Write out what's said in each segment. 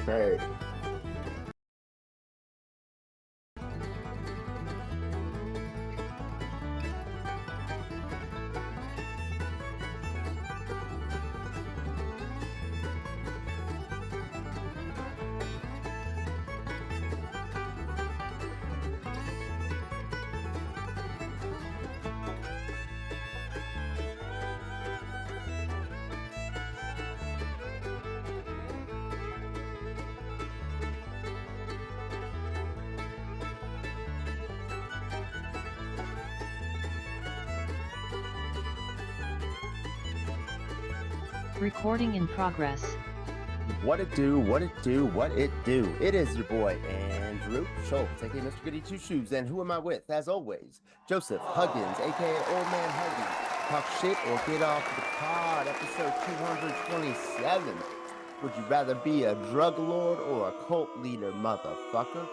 Great. Recording in progress. What it do, what it do, what it do. It is your boy, Andrew Schultz, aka Mr. Goody Two Shoes. And who am I with? As always, Joseph Huggins, aka Old Man Huggie. Talk shit or get off the pod, episode 227. Would you rather be a drug lord or a cult leader, motherfucker?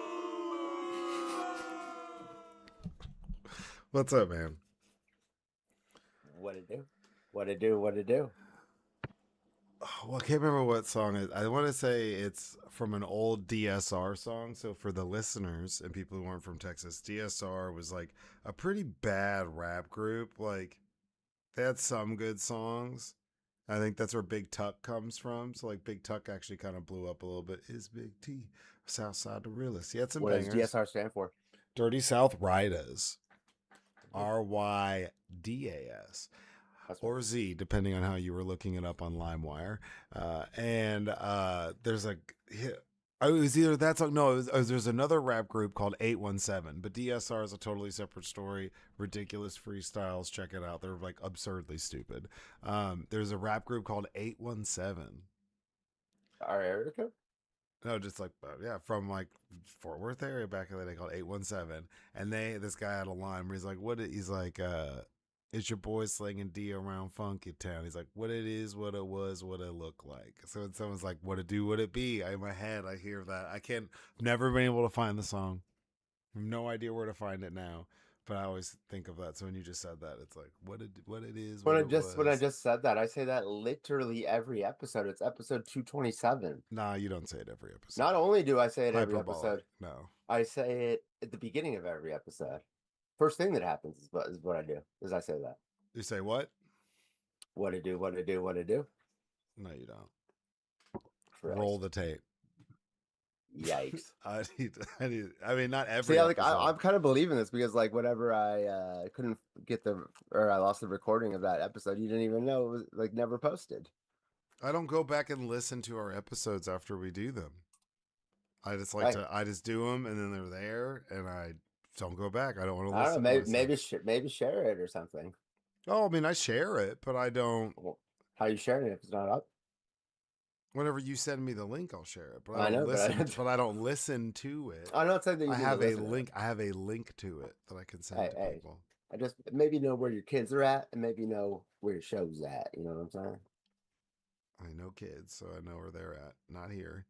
What's up, man? What it do? What it do, what it do? Well, I can't remember what song it is. I want to say it's from an old DSR song. So for the listeners and people who weren't from Texas, DSR was like a pretty bad rap group. Like they had some good songs. I think that's where Big Tuck comes from. So like Big Tuck actually kind of blew up a little bit. Is Big T Southside the realest? He had some What bangers. does DSR stand for? Dirty South Riders. RYDAS. Or Z, depending on how you were looking it up on LimeWire. There's a, it was either that song. No, there's another rap group called 817, but DSR is a totally separate story. Ridiculous freestyles. Check it out. They're like absurdly stupid. There's a rap group called 817. Our area code? No, just like, from like Fort Worth area back in the day called 817. And this guy had a line where he's like, it's your boy slinging D around Funky Town. He's like, what it is, what it was, what it looked like. So when someone's like, what it do, what it be? In my head, I hear that. Never been able to find the song. I have no idea where to find it now. But I always think of that. So when you just said that, it's like, what it is, When I just said that, I say that literally every episode. It's episode 227. Nah, you don't say it every episode. Not only do I say it every Hyperbolic. episode, No. I say it at the beginning of every episode. First thing that happens is what I do, is I say that. You say what? What it do, what it do, what it do. No, you don't. Christ. Roll the tape. Yikes. I mean, not every See, episode. I'm kind of believing this because, like, whenever I I lost the recording of that episode, you didn't even know it was, like, never posted. I don't go back and listen to our episodes after we do them. I just I just do them and then they're there and I don't go back. I don't want to listen. I don't know, maybe share it or something. Oh, I mean, I share it, but I don't. Well, how you sharing it if it's not up? Whenever you send me the link, I'll share it. But I know, but I don't listen to it. I'm not saying that you I have a link. I have a link to it that I can send to people. I just maybe know where your kids are at and maybe know where your show's at. You know what I'm saying? I know kids, so I know where they're at. Not here.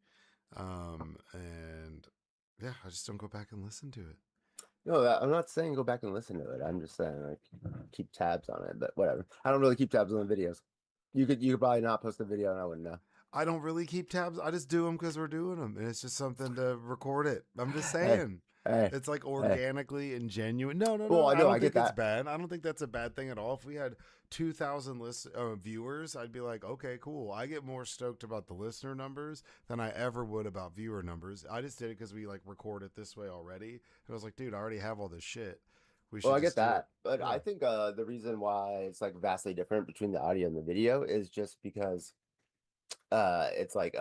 And yeah, I just don't go back and listen to it. No, I'm not saying go back and listen to it. I'm just saying like keep tabs on it, but whatever. I don't really keep tabs on the videos. You could probably not post a video and I wouldn't know. I don't really keep tabs. I just do them because we're doing them, and it's just something to record it. I'm just saying. It's like organically and genuine. No. Well, I don't think that. it's bad. I don't think that's a bad thing at all. If we had 2,000 viewers, I'd be like, okay, cool. I get more stoked about the listener numbers than I ever would about viewer numbers. I just did it because we like record it this way already. And I was like, dude, I already have all this shit. Well, I get that, but yeah. I think the reason why it's like vastly different between the audio and the video is just because it's like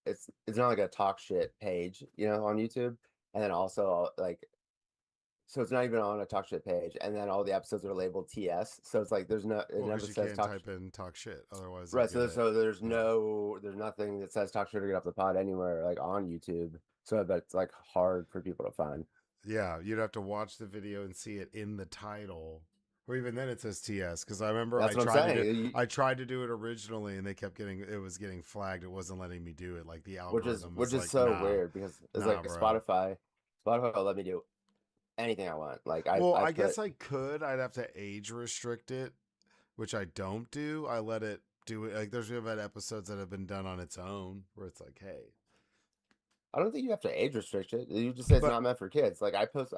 it's not like a talk shit page, you know, on YouTube, and then also like. So it's not even on a talk shit page, and then all the episodes are labeled TS. So it's like there's no, it never says type in talk shit, otherwise. Right. So there's nothing that says talk shit or get off the pod anywhere like on YouTube. So that's like hard for people to find. Yeah, you'd have to watch the video and see it in the title, or even then it says TS. Because I remember I tried to do it originally, and it was getting flagged. It wasn't letting me do it. Like the algorithm, which is so weird because it's like Spotify will let me do anything I want. Like I guess I could. I'd have to age restrict it, which I don't do. I let it do it. Like we've had episodes that have been done on its own where it's like, hey, I don't think you have to age restrict it. You just say it's But not meant for kids. Like I post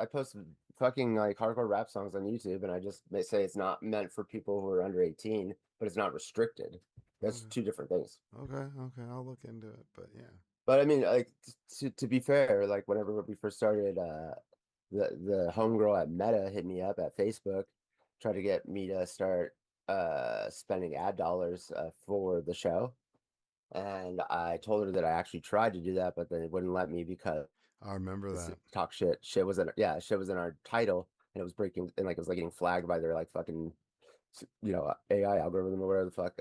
fucking like hardcore rap songs on YouTube, and I just may say it's not meant for people who are under 18, but it's not restricted. That's okay, two different things. okay, I'll look into it. But yeah, But I mean, like to be fair, like whenever we first started, the homegirl at Meta hit me up at Facebook, tried to get me to start spending ad dollars for the show. And I told her that I actually tried to do that, but then it wouldn't let me because I remember that. talk shit. Shit was in our title, and it was breaking, and like it was like getting flagged by their like fucking AI algorithm or whatever the fuck.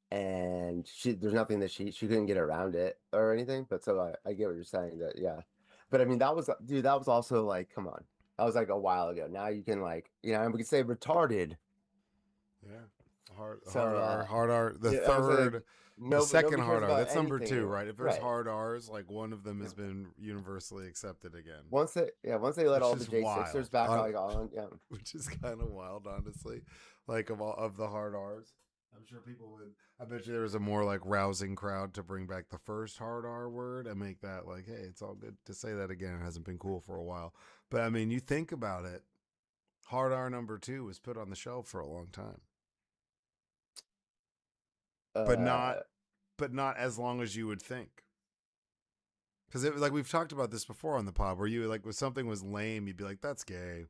And there's nothing that she couldn't get around it or anything. But so I get what you're saying that yeah, but I mean that was dude that was also like come on, that was like a while ago. Now you can like and we could say retarded. Yeah, So hard R. The yeah, I was like third, the second nobody cares hard R. about That's number anything 2, anymore, right? If there's right? hard R's, like one of them has been universally accepted again, Once they let which all the is J6ers wild. back like on, yeah. Which is kind of wild, honestly. Like of all of the hard R's, I'm sure people would. I bet you there was a more like rousing crowd to bring back the first hard R word and make that like, hey, it's all good to say that again. It hasn't been cool for a while, but I mean, you think about it. Hard R number 2 was put on the shelf for a long time, but not Uh, but not as long as you would think. Because it was like we've talked about this before on the pod, where you like when something was lame, you'd be like, "That's gay,"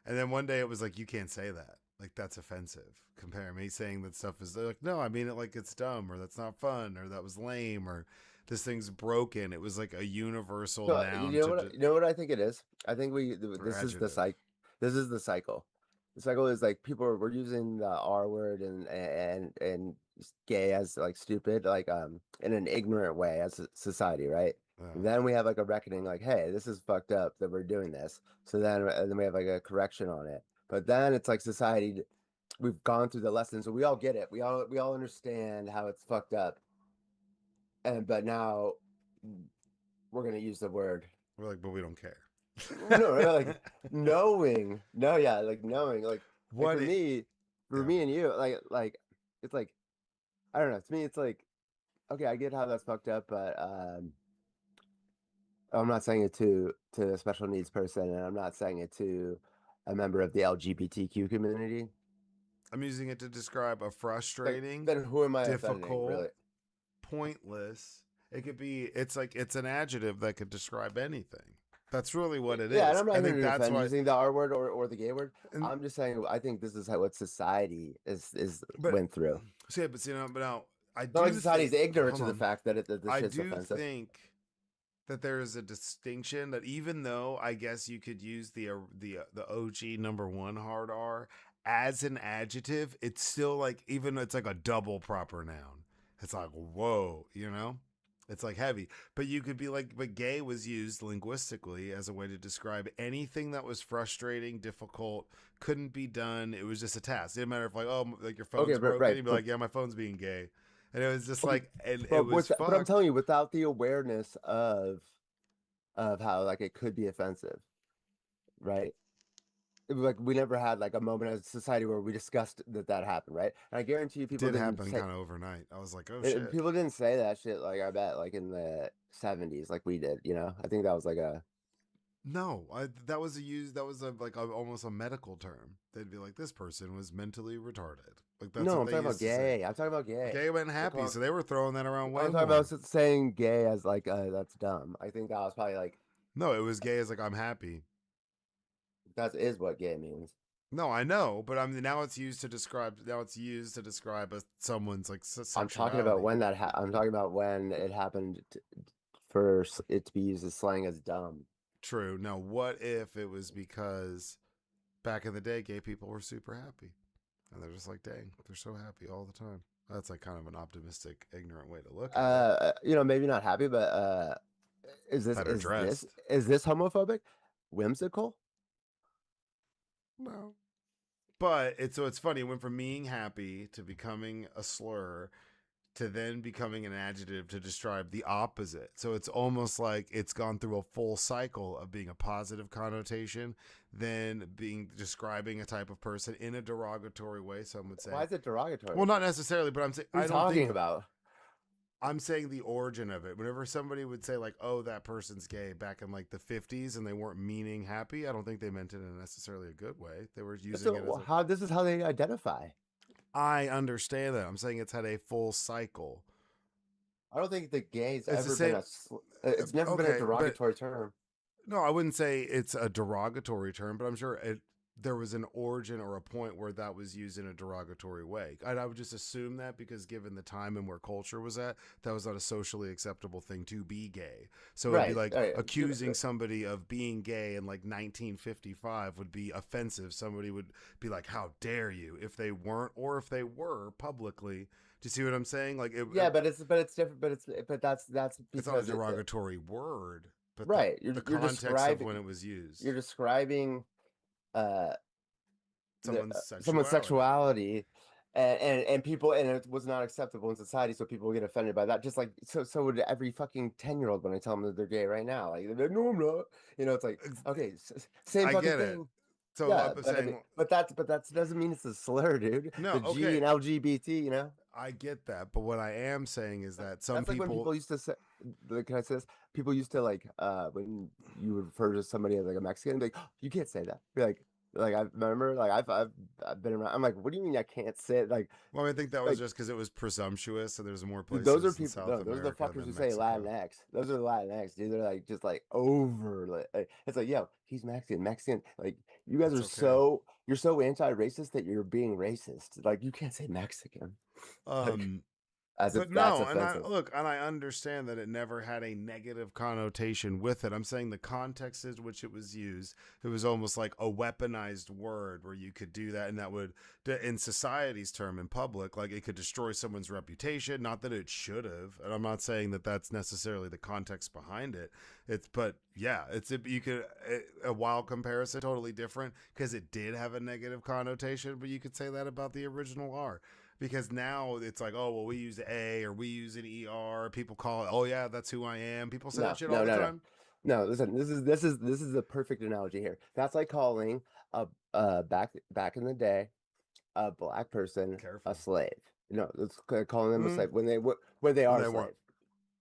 and then one day it was like, "You can't say that. Like that's offensive." Compare me saying that stuff is like, "No, I mean it like it's dumb, or that's not fun, or that was lame, or this thing's broken." It was like a universal so noun to you know what I think it is? I think or this is the adjective. this is the cycle. The cycle is like we're using the R word and gay as like stupid, like in an ignorant way as a society, right? Then we have like a reckoning, like, hey, this is fucked up that we're doing this. So then we have like a correction on it. But then it's like society, we've gone through the lessons, so we all get it. We all understand how it's fucked up. But now we're gonna use the word. We're like, but we don't care. No, like knowing. No, yeah, like knowing. Like What? For Yeah. me and you, like it's like I don't know. To me, it's like okay, I get how that's fucked up, but I'm not saying it to a special needs person, and I'm not saying it to a member of the LGBTQ community. I'm using it to describe a Like, frustrating, then who am I offending, difficult, really? pointless. It could be. It's like it's an adjective that could describe anything. That's really what it Yeah, and is. I'm not I here think to that's defend why. using the R word or the gay word. And I'm just saying I think this is what society is but went through. see, but see, but now I Not like do think. society's ignorant Hold to the on. fact that this I shit's do offensive. think that there is a distinction that even though I guess you could use the OG number 1 hard R as an adjective, it's still like even though it's like a double proper noun. It's like whoa, you know? It's like heavy. But you could be like but gay was used linguistically as a way to describe anything that was frustrating, difficult, couldn't be done. It was just a task. It didn't matter if like oh like your Okay, phone's but broken, right, you'd be like, yeah, my phone's being gay. And it was just okay, like and it was but I'm fucked. telling you, without the awareness of how like it could be offensive, right? Like we never had like a moment as a society where we discussed that happened, right? And I guarantee you, people Did didn't happen say kind of overnight. I was like, oh shit. people didn't say that shit. Like I bet, like in the '70s, like we did. I think that was like a No, that was a use. That was almost a medical term. They'd be like, this person was mentally retarded. Like that's no. what I'm they talking about used to say. gay. I'm talking about gay. Gay went They happy, call so they were throwing that around way I'm talking about more. saying gay as like that's dumb. I think that was probably like No, it was gay as like I'm happy. that is what gay means. No, I know, but I mean now it's used to describe. Now it's used to describe someone's like I'm talking about sexuality. when I'm talking about when it happened for it to be used as slang as dumb. True. Now, what if it was because back in the day, gay people were super happy, and they're just like, dang, they're so happy all the time. That's like kind of an optimistic, ignorant way to look at it. Maybe not happy, but is this Better is this dressed. is this homophobic? Whimsical? No. But it's funny. It went from being happy to becoming a slur to then becoming an adjective to describe the opposite. So it's almost like it's gone through a full cycle of being a positive connotation, then being describing a type of person in a derogatory way. Some would say. Why is it derogatory? Well, not necessarily, but I'm saying What are I you don't talking think about? I'm saying the origin of it. Whenever somebody would say like, "Oh, that person's gay," back in like the 50s, and they weren't meaning happy, I don't think they meant it in necessarily a good way. They were using it as So a. how this is how they identify. I understand that. I'm saying it's had a full cycle. I don't think the gay's It's the ever been same. it's never been a Okay, but derogatory term. no, I wouldn't say it's a derogatory term, but I'm sure there was an origin or a point where that was used in a derogatory way. And I would just assume that because given the time and where culture was at, that was not a socially acceptable thing to be gay. So it'd be Right. like Right. accusing somebody of being gay in like 1955 would be offensive. Somebody would be like, "How dare you?" if they weren't, or if they were publicly. Do you see what I'm saying? Like Yeah, but it's different. But that's it's not a because derogatory word, but right. the You're context of when it was used. describing uh Someone's someone's sexuality. sexuality, and people, and it was not acceptable in society, so people get offended by that. Just like so would every fucking 10-year-old when I tell them that they're gay right now. Like they're like, no, I'm not. It's like okay, same I fucking get it. thing. So Yeah, I'm but I mean, saying, but that doesn't mean it's a slur, dude. no, The G okay, and LGBT, I get that. But what I am saying is that some That's like when people, people used to say, can I say this? People used to like when you would refer to somebody as like a Mexican, be like, "Oh, you can't say that." Be like I remember, like I've been around. I'm like, what do you mean I can't say it? well, I think that was Like just because it was presumptuous. So there's more dude, those are places in people. South No, those are the America fuckers who than say Mexico. Latinx. Those are the Latinx, dude. They're like just like over. It's like, yo, he's Mexican. Mexican. Like you guys That's are okay. you're so anti-racist that you're being racist. Like you can't say Mexican. Like Um, as if but that's no, and I offensive. look, and I understand that it never had a negative connotation with it. I'm saying the context in which it was used, it was almost like a weaponized word where you could do that, and that would, in society's term, in public, like it could destroy someone's reputation. Not that it should have, and I'm not saying that that's necessarily the context behind it. But yeah, you could a wild comparison, totally different because it did have a negative connotation, but you could say that about the original R because now it's like, oh well, we use a or we use an er. People call it, oh yeah, that's who I am. People say that No, shit all no, the no, no. time. No, listen, this is the perfect analogy here. That's like calling back in the day a black person a Careful. slave. No, it's calling them a Mm, slave when they when are a they weren't. slave.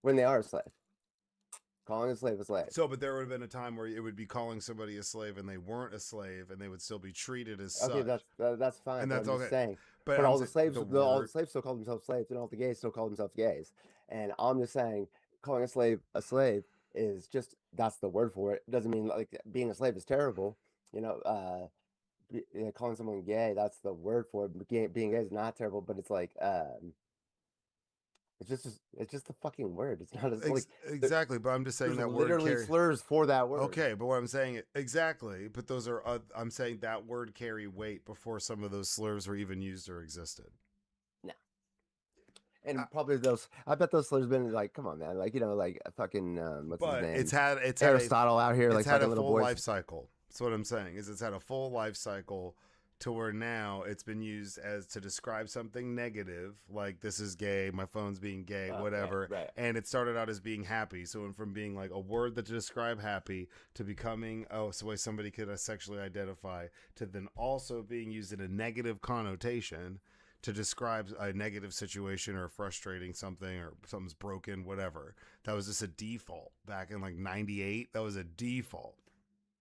When they are a slave. Calling a slave a slave. So, but there would have been a time where it would be calling somebody a slave and they weren't a slave and they would still be treated as Okay, such. that's fine, And but that's I'm just okay. saying. But But I'm saying the all the word, slaves still call themselves slaves, and all the gays still call themselves gays. And I'm just saying, calling a slave is just that's the word for it. It doesn't mean like being a slave is terrible. You know, calling someone gay, that's the word for it. Being gay is not terrible, but it's like it's just a fucking word. It's not as like exactly. But I'm just saying there's that word literally carry. slurs for that word. Okay, but what I'm saying exactly, but those are I'm saying that word carry weight before some of those slurs were even used or existed. No. Uh, And probably those I bet those slurs been like, come on, man, like like a fucking what's his but name? a Aristotle out here, it's like had a fucking little full boys. life cycle. That's what I'm saying. Is it's had a full life cycle to where now it's been used as to describe something negative, like this is gay, my phone's being gay, Right, whatever. right. And it started out as being happy. So it went from being like a word that to describe happy to becoming so way somebody could sexually identify to then also being used in a negative connotation to describe a negative situation or frustrating something or something's broken, whatever. That was just a default back in like 98. That was a default.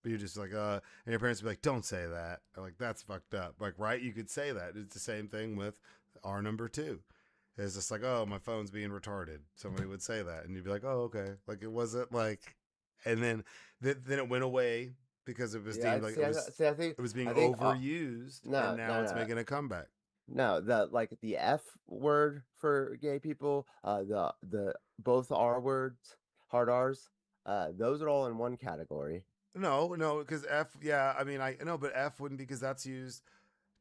But you're just like, and your parents would be like, don't say that. Or like, that's fucked up. Like, right? You could say that. It's the same thing with R number two. It's just like, oh, my phone's being retarded. Somebody would say that. And you'd be like, oh, okay. Like, it wasn't like, and then it went away because it was Yeah, deemed like see, see, it was being I think, overused. And no, now no, it's no, making a comeback. no. The like the F word for gay people, the both R words, hard R's, those are all in one category. No, because F, yeah, I mean, I know, but F wouldn't because that's used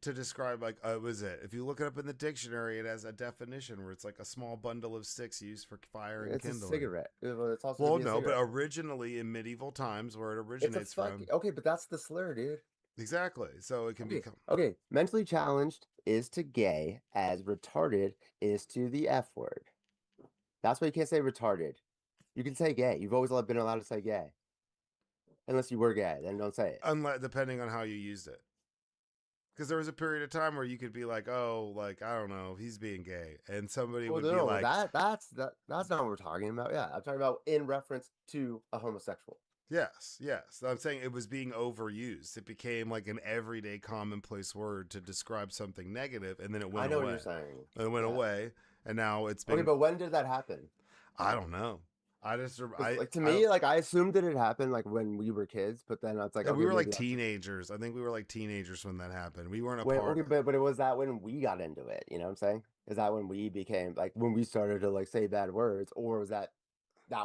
to describe like was it if you look it up in the dictionary it has a definition where it's like a small bundle of sticks used for fire and It's a kindling. cigarette. Well, it's also could Well, be a no, but cigarette. originally in medieval times where it It's a originates fuck. from, Okay, but that's the slur, dude. exactly, so it can Okay, become okay. Mentally challenged is to gay as retarded is to the F word. That's why you can't say retarded. You can say gay. You've always been allowed to say gay. Unless you were gay, then don't say it. unless depending on how you used it. Because there was a period of time where you could be like, oh, like I don't know, he's being gay, and somebody Well, would be no, like, that's not what we're talking about. Yeah, I'm talking about in reference to a homosexual. yes, yes. I'm saying it was being overused. It became like an everyday commonplace word to describe something negative, and then it I went know what away. you're saying. And it went Yeah. away, and now it's Okay, been. but when did that happen? I don't know. I just Because like to I me, like I assumed that it happened like when we were kids, but then it's like yeah, we okay, were like maybe that's teenagers. I think we were like teenagers when that happened. We weren't a wait, okay, part. but it was that when we got into it. You know what I'm saying? Is that when we became like when we started to like say bad words, or was that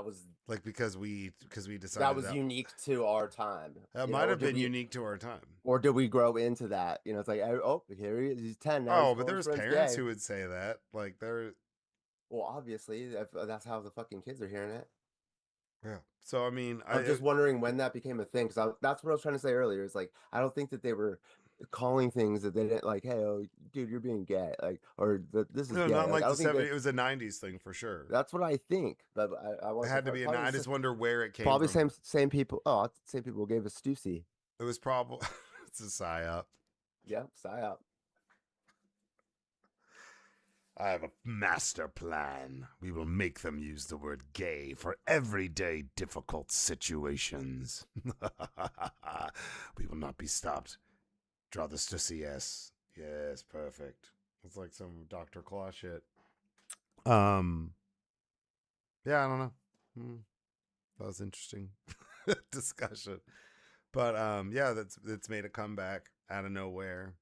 was Like because we that decided was that unique to our time? that You know, might have been unique to our time. or did we grow into that? You know, it's like oh, here he is, he's 10 now, he's Oh, but calling there his was friends parents gay. who would say that. Like there. Well, obviously, if that's how the fucking kids are hearing it. Yeah. So I mean, I'm just wondering when that became a thing because that's what I was trying to say earlier. Is like I don't think that they were calling things that they didn't like. Hey, oh, dude, you're being gay, like, or this is no, gay. not Like like I the don't think they. 70s. It was a 90s thing for sure. That's what I think, but I It want to say had to be. probably I just wonder where it came probably from. same people. Oh, same people gave us Stussy. It was probably it's a psyop. Yeah, psyop. I have a master plan. We will make them use the word gay for everyday difficult situations. We will not be stopped. Draw the Stussy S. Yes, perfect. It's like some Dr. Claw shit. Um, yeah, I don't know. That was interesting discussion. But yeah, that's made a comeback out of nowhere.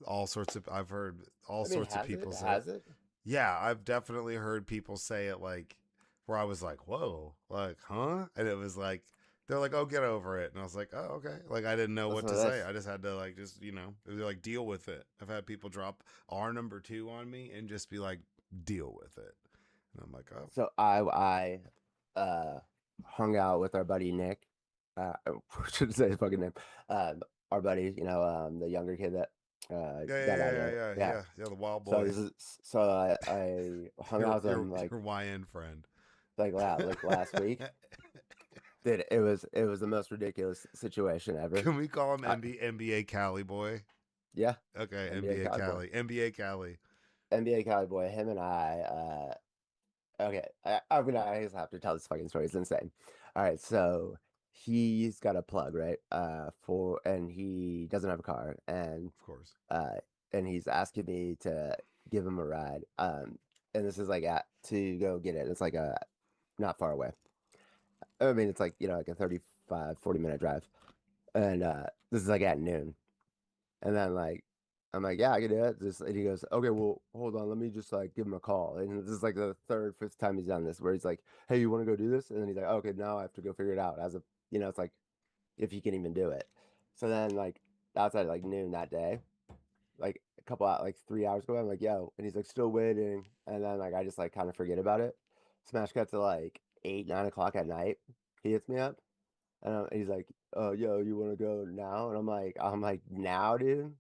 All sorts of I've heard all I mean, sorts of has it? people say it. Has it? Yeah, I've definitely heard people say it like where I was like, "Whoa," like, "Huh?" And it was like they're like, "Oh, get over it," and I was like, "Oh, okay." Like I didn't know what Listen to to say. this. I just had to like just it was like deal with it. I've had people drop R number 2 on me and just be like, "Deal with it," and I'm like, "Oh, So I hung out with our buddy Nick. I should say his fucking name. Our buddy, you know, the younger kid that yeah, yeah, got yeah, out yeah, of yeah, yeah. yeah, yeah, the wild So boy, this is so I hung out with him your YN friend." like last week. Dude, it was the most ridiculous situation ever. Can we call him I, NBA Cali boy? yeah, Okay, NBA NBA Cowboy, Cali, NBA Cali. NBA Cowboy. Him and I. Okay, I just have to tell this fucking story. It's insane. All right, so he's got a plug, right? And he doesn't have a car, Of course. uh, and he's asking me to give him a ride. And this is like at to go get it. It's like not far away. I mean, it's like like a 35, 40 minute drive, and this is like at noon. And then like I'm like, yeah, I can do it. Just and he goes, okay, well, hold on, let me just like give him a call. And this is like the third, fifth time he's done this, where he's like, hey, you want to go do this? And then he's like, okay, now I have to go figure it out. As a, it's like if he can even do it. So then like outside like noon that day, like a couple out like 3 hours ago, I'm like, yo, and he's like still waiting. And then like I just like kind of forget about it. Smash cut to like 8, 9 o'clock at night. He hits me up and he's like, yo, you want to go now? And I'm like, now, dude.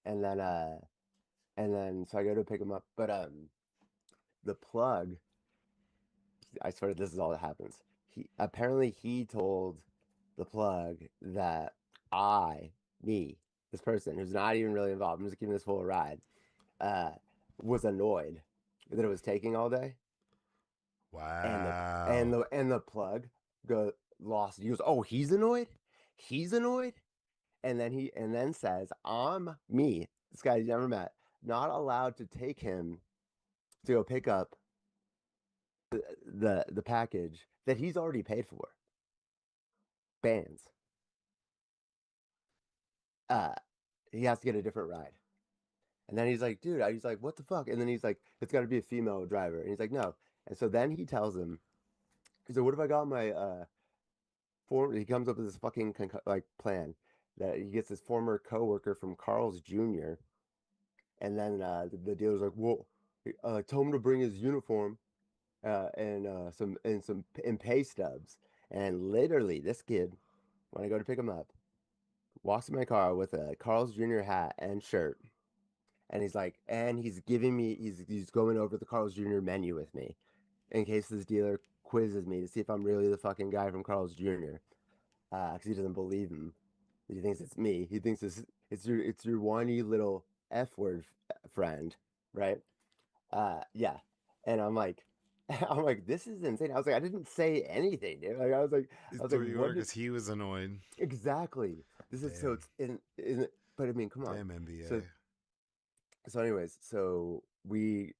And then so I go to pick him up, but the plug, I swear this is all that happens. He told the plug that me, this person who's not even really involved, I'm just giving this fool a ride, uh, was annoyed that it was taking all day, and Wow. the plug lost. He goes, oh, he's annoyed, and then says, I'm me, this guy he's never met, not allowed to take him to go pick up the package that he's already paid for. Bands. Uh, he has to get a different ride. And then he's like, dude, he's like, what the fuck? And then he's like, it's got to be a female driver. And he's like, no. And so then he tells him, he's like, what if I got my form? He comes up with this fucking like plan that he gets his former coworker from Carl's Jr. And then the dealer's like, well, tell him to bring his uniform and pay stubs. And literally, this kid, when I go to pick him up, walks in my car with a Carl's Jr. hat and shirt, and he's like, and he's giving me, he's going over the Carl's Jr. menu with me in case this dealer quizzes me to see if I'm really the fucking guy from Carl's Jr. Because he doesn't believe him. He thinks it's me. He thinks it's your whiny little F word friend, right? Yeah. And I'm like, I'm like, this is insane. I was like, I didn't say anything, dude. Like, He I was like, threw you what over did because he was annoyed. exactly? This is so Damn. it's in, but I mean, come on. Damn NBA. So anyways, so we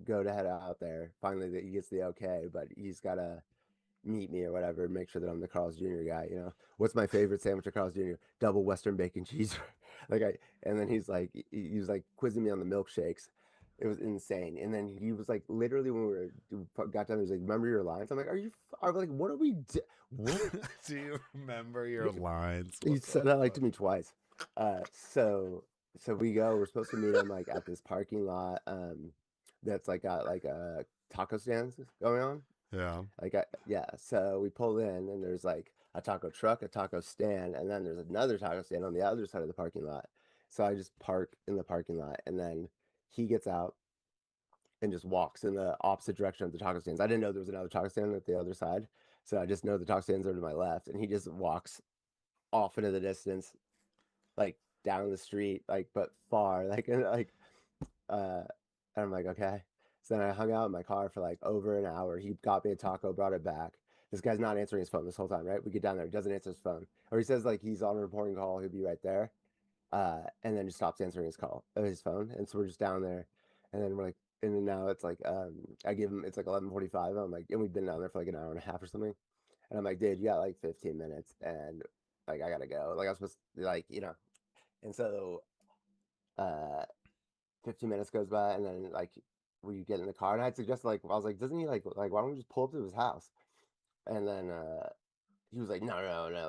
go to head out there. Finally, that he gets the okay, but he's gotta meet me or whatever, make sure that I'm the Carl's Jr. guy. You know, what's my favorite sandwich at Carl's Jr.? Double Western bacon cheese. like I, and then he was like quizzing me on the milkshakes. It was insane. And then he was like, literally when got done, he was like, "Remember your lines?" I'm like, I'm like, what are we? What? Do you remember your lines? He What the said that like to fuck? me twice. Uh, so so we go. We're supposed to meet him like at this parking lot. That's like got like taco stands going on. Yeah. Yeah, so we pull in and there's like a taco truck, a taco stand, and then there's another taco stand on the other side of the parking lot. So I just park in the parking lot and then he gets out and just walks in the opposite direction of the taco stands. I didn't know there was another taco stand at the other side. So I just know the taco stands are to my left and he just walks off into the distance, like down the street, like but far, like and like uh, and I'm like, okay. So then I hung out in my car for like over an hour. He got me a taco, brought it back. This guy's not answering his phone this whole time, right? We get down there, he doesn't answer his phone. Or he says like he's on a reporting call, he'll be right there. And then just stops answering his phone. And so we're just down there. And then we're like, and then now it's like, I give him, it's like 11:45. I'm like, and we've been down there for like an hour and a half or something. And I'm like, dude, you got like 15 minutes and like, I gotta go. Like I was supposed to like, and so, uh, 15 minutes goes by and then like we get in the car and I'd suggest like I was like, doesn't he like why don't we just pull up to his house? And then he was like, no,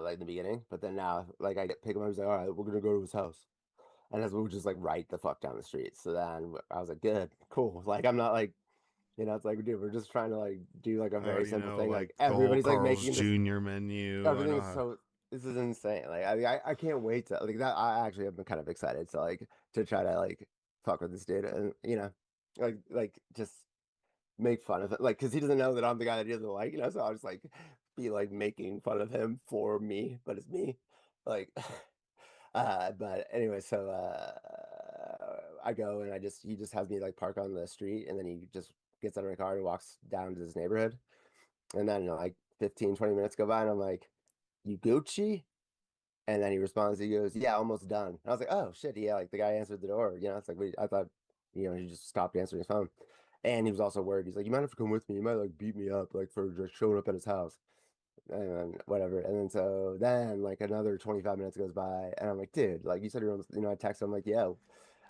like in the beginning. But then now like I get pick him up, he's like, all right, we're gonna go to his house. And as we were just like right the fuck down the street. So then I was like, good, cool. Like I'm not like, it's like, dude, we're just trying to like do like a I very already simple know thing. like Like the whole everybody's like Carl's making this Jr. menu. I everything know is how. so this is insane. Like I can't wait to like that. I actually have been kind of excited to like to try to like fuck with this dude and like just make fun of it. Like because he doesn't know that I'm the guy that he doesn't like, so I'll just like be like making fun of him for me, but it's me. Like but anyway, so I go and he just has me like park on the street and then he just gets out of my car and walks down to his neighborhood. And then like 15, 20 minutes go by and I'm like, you Gucci? And then he responds, he goes, yeah, almost done. And I was like, oh shit, yeah, like the guy answered the door. It's like I thought, he just stopped answering his phone. And he was also worried. He's like, you might have to come with me. You might like beat me up like for just showing up at his house. And then whatever. And then so then like another 25 minutes goes by and I'm like, dude, like you said you're almost, I text him like, yeah.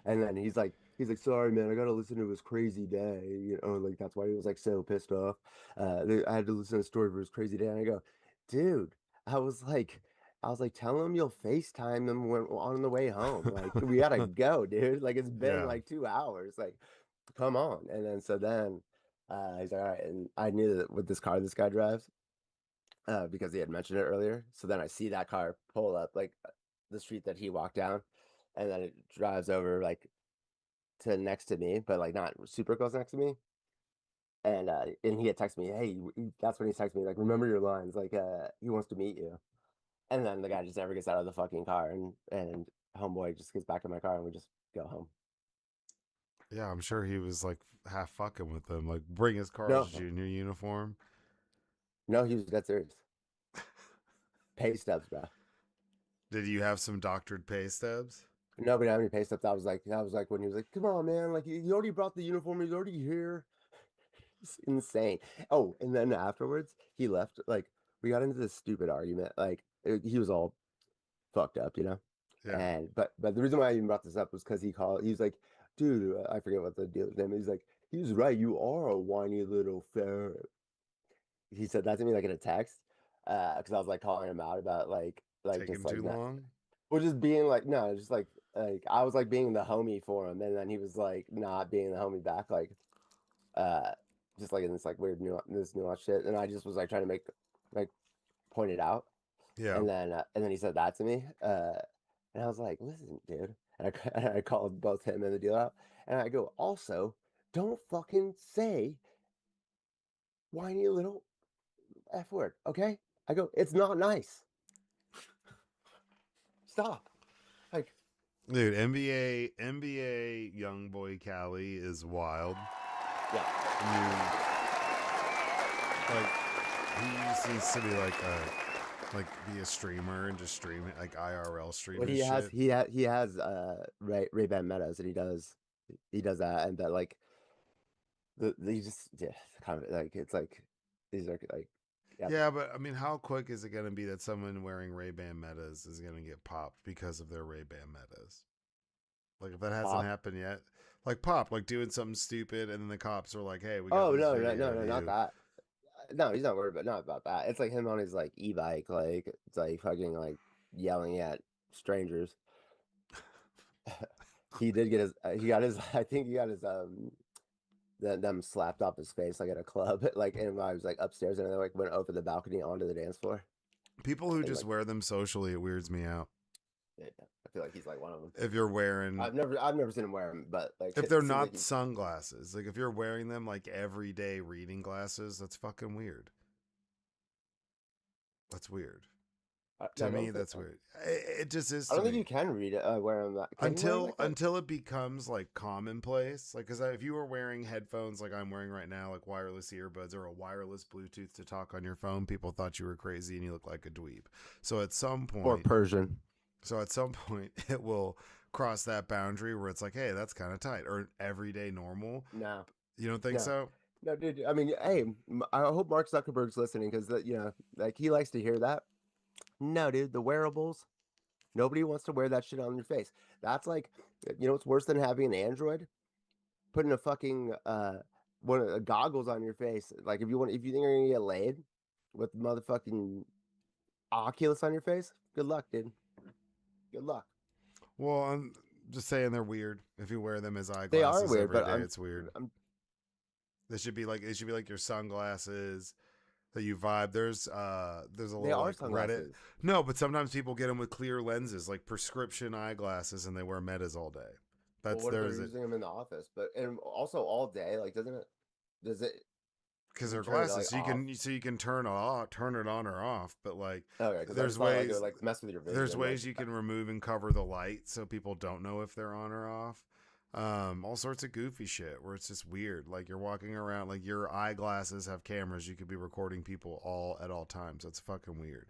And then he's like, sorry, man, I gotta listen to his crazy day. Like that's why he was like so pissed off. I had to listen to the story for his crazy day. And I go, dude, I was like, tell him you'll FaceTime him when on the way home. Like we gotta go, dude. Like it's been Yeah. like 2 hours. Like, come on. And then so then he's like, all right. And I knew that with this car this guy drives, because he had mentioned it earlier. So then I see that car pull up like the street that he walked down, and then it drives over like to next to me, but like not super close next to me. And he had texted me, hey, that's when he texted me like, remember your lines, like he wants to meet you. And then the guy just never gets out of the fucking car, and homeboy just gets back in my car, and we just go home. Yeah, I'm sure he was like half fucking with them. Like bring his Carl's No, Jr. uniform. no, he was dead serious. Pay stubs, bro. Did you have some doctored pay stubs? Nobody had any pay stubs. That was like when he was like, come on, man, like you already brought the uniform, he's already here. It's insane. Oh, and then afterwards, he left. Like, we got into this stupid argument. Like, he was all fucked up, Yeah. And but the reason why I even brought this up was because he was like, dude, I forget what the dealer's name is. He's like, he was right. You are a whiny little ferret. He said that to me like in a text, because I was like calling him out about like just Taking like too not, long? well, just being like no, just like I was like being the homie for him, and then he was like not being the homie back, like uh just like in this like weird this nuance shit, and I just was like trying to like point it out, Yeah. and then he said that to me, and I was like, listen, dude, and and I called both him and the dealer out, and I go, also, don't fucking say whiny little f word, okay? I go, it's not nice. Stop. Like, Dude, NBA young boy Cali is wild. Yeah. He needs to be like be a streamer and just stream it, like IRL stream Well, his shit. he has Ray-Ban Metas, and he does that, and that like they just kind of like it's like these are like Yeah, but I mean, how quick is it going to be that someone wearing Ray-Ban Metas is going to get popped because of their Ray-Ban Metas? Like, if that hasn't happened yet, like pop, like doing something stupid, and then the cops are like, "Hey, we got this video of not you." that. No, he's not worried about not about that. It's like him on his like e-bike, like it's like fucking like yelling at strangers. He did get his he got his I think he got his them slapped off his face like at a club, like, and I was like upstairs, and they like went over the balcony onto the dance floor. People who And, just like, wear them socially, it weirds me out. yeah, I feel like he's like one of them. If you're wearing, I've never seen him wear them, but like if it they're seems not like sunglasses, like if you're wearing them like everyday reading glasses, that's fucking weird. That's weird. To me, that's weird. It just is. I don't to think me. you can read it wear them can you wear 'em like that? Until it becomes like commonplace, like because if you were wearing headphones like I'm wearing right now, like wireless earbuds or a wireless Bluetooth to talk on your phone, people thought you were crazy and you look like a dweeb. So at some point, Or Persian. it will cross that boundary where it's like, hey, that's kind of tight, or everyday normal. No, You don't think no. so? No, dude. I mean, hey, I hope Mark Zuckerberg's listening because like he likes to hear that. No, dude, the wearables. Nobody wants to wear that shit on your face. That's like, what's worse than having an Android? Putting a fucking one of the goggles on your face. Like if you think you're gonna get laid with motherfucking Oculus on your face, good luck, dude. Good luck. Well, I'm just saying they're weird. If you wear them as They are eyeglasses weird, every but day, it's weird. I'm They should be like your sunglasses that you vibe. There's a they little are like Reddit. sunglasses. No, but sometimes people get them with clear lenses, like prescription eyeglasses, and they wear Metas all day. Well, That's what if they're there's it using them in the office? But and also all day, like does it because you they're turn it, glasses, like, so you can turn it on or off. But like okay, because I there's just thought like it ways would like mess with your vision. there's ways like, you can remove and cover the light so people don't know if they're on or off. All sorts of goofy shit where it's just weird. Like you're walking around, like your eyeglasses have cameras. You could be recording people at all times. That's fucking weird.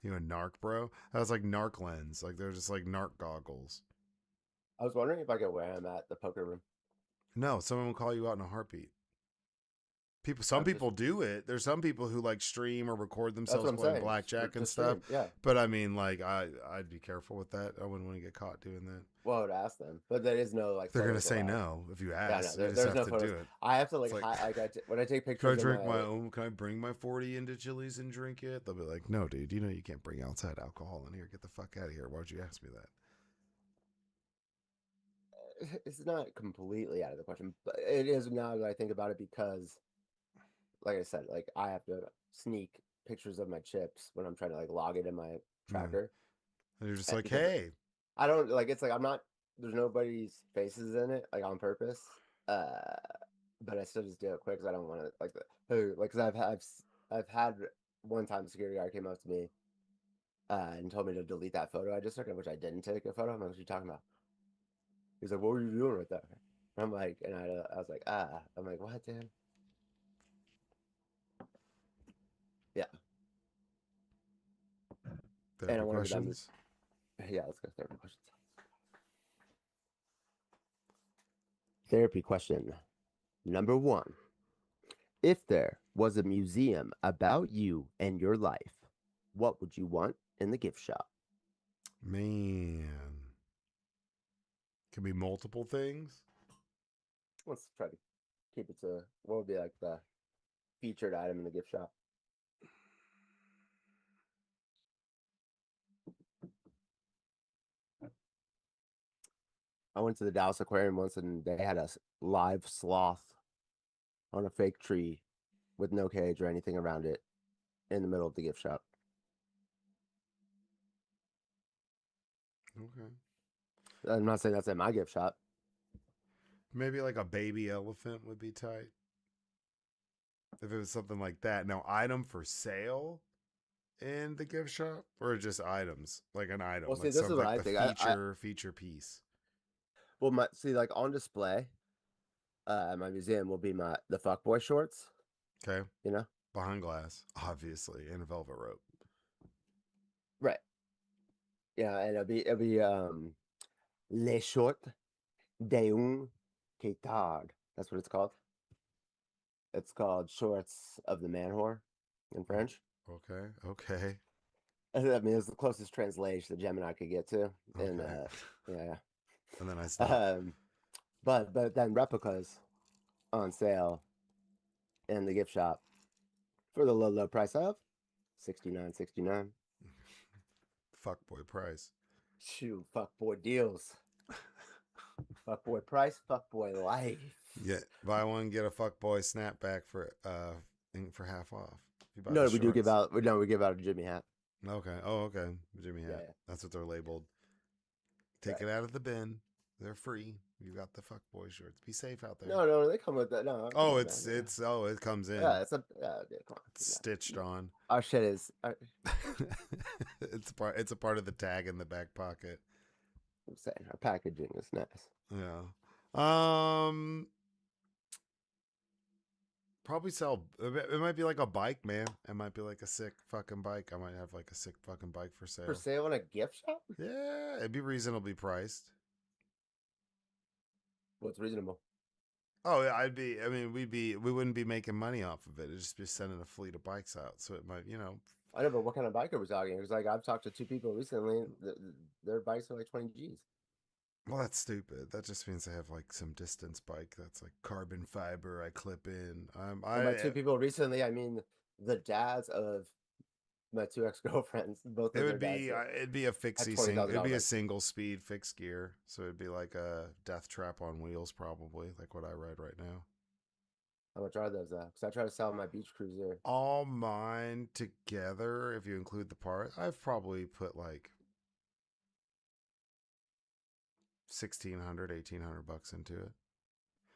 You a narc, bro? That was like narc lens. Like they're just like narc goggles. I was wondering if I could wear them at the poker room. No, someone will call you out in a heartbeat. Some people do it. There's some people who like stream or record themselves playing blackjack and stuff. Yeah. But I mean, like I'd be careful with that. I wouldn't want to get caught doing that. Well, I would ask them, but there is no like. They're gonna say no if you ask. Yeah, no, you just have no to photos. do it. I have to It's when I take Can I pictures. drink my own? Can I bring my 40 into Chili's and drink it? They'll be like, no, dude. You know you can't bring outside alcohol in here. Get the fuck out of here. Why'd you ask me that? It's not completely out of the question, but it is now that I think about it because, like I said, like I have to sneak pictures of my chips when I'm trying to like log it in my tracker. And you're just like, hey. I don't like it's like I'm not there's nobody's faces in it like on purpose. But I still just do it quick because I don't want to like because I've had one time a security guard came up to me and told me to delete that photo I just took, which I didn't take a photo. I'm like, what are you talking about? He's like, what were you doing right there? I'm like, and I was like, I'm like, what, Dan? Yeah. Therapy questions? Yeah, let's go therapy questions. Therapy question number 1. If there was a museum about you and your life, what would you want in the gift shop? Man. Can be multiple things. Let's try to keep it to what would be like the featured item in the gift shop. I went to the Dallas Aquarium once and they had a live sloth on a fake tree with no cage or anything around it in the middle of the gift shop. Okay. I'm not saying that's in my gift shop. Maybe like a baby elephant would be tight. If it was something like that. Now, item for sale in the gift shop or just items? Like an item. Well, see, like this is what I think. Feature piece. Well, my see, like on display, at my museum will be the fuckboy shorts. Okay. You know, Behind glass, obviously, and velvet rope. right? Yeah, and it'll be les shorts d'un quêtard. That's what it's called. It's called shorts of the man whore in French. Okay. Okay. I mean, it's the closest translation that Gemini could get to. And Okay. yeah, And then I yeah. stopped. But then replicas on sale in the gift shop for the low price of $69.69. Fuck boy price. Shoot, fuck boy deals, fuck boy price, fuck boy life. Yeah, buy one get a fuck boy snapback for half off. If you buy the No, we do give shorts. out. No, we give out a Jimmy hat. Okay. Oh, okay. Jimmy Yeah, hat. yeah. That's what they're labeled. Take Right. it out of the bin. They're free. You got the fuck boy shirts. Be safe out there. No, they come with that. No, come Oh, on, it's man. Yeah. it's oh, it comes in. Yeah, yeah, come on. It's Yeah. stitched on. Our shit is. It's a part of the tag in the back pocket. I'm saying our packaging is nice. Yeah. Um Probably sell. It might be like a bike, man. It might be like a sick fucking bike. I might have like a sick fucking bike for For sale. sale in a gift shop? Yeah, it'd be reasonably priced. What's reasonable? Oh, yeah, I mean, we wouldn't be making money off of it. It'd just be sending a fleet of bikes out. So it might, I know, but what kind of bike are we talking? Because like I've talked to two people recently. Their bikes are like 20 G's. well, that's stupid. That just means I have like some distance bike that's like carbon fiber. I clip in. And by two people recently, I mean the dads of my two ex-girlfriends. Both It of would their dads be it'd be a fixie $20,000 single. It'd be a bikes. single speed fixed gear. So it'd be like a death trap on wheels, probably like what I ride right now. How much are those? Because I try to sell my beach cruiser. All mine together, if you include the part, I've probably put like 1,600, 1,800 bucks into it.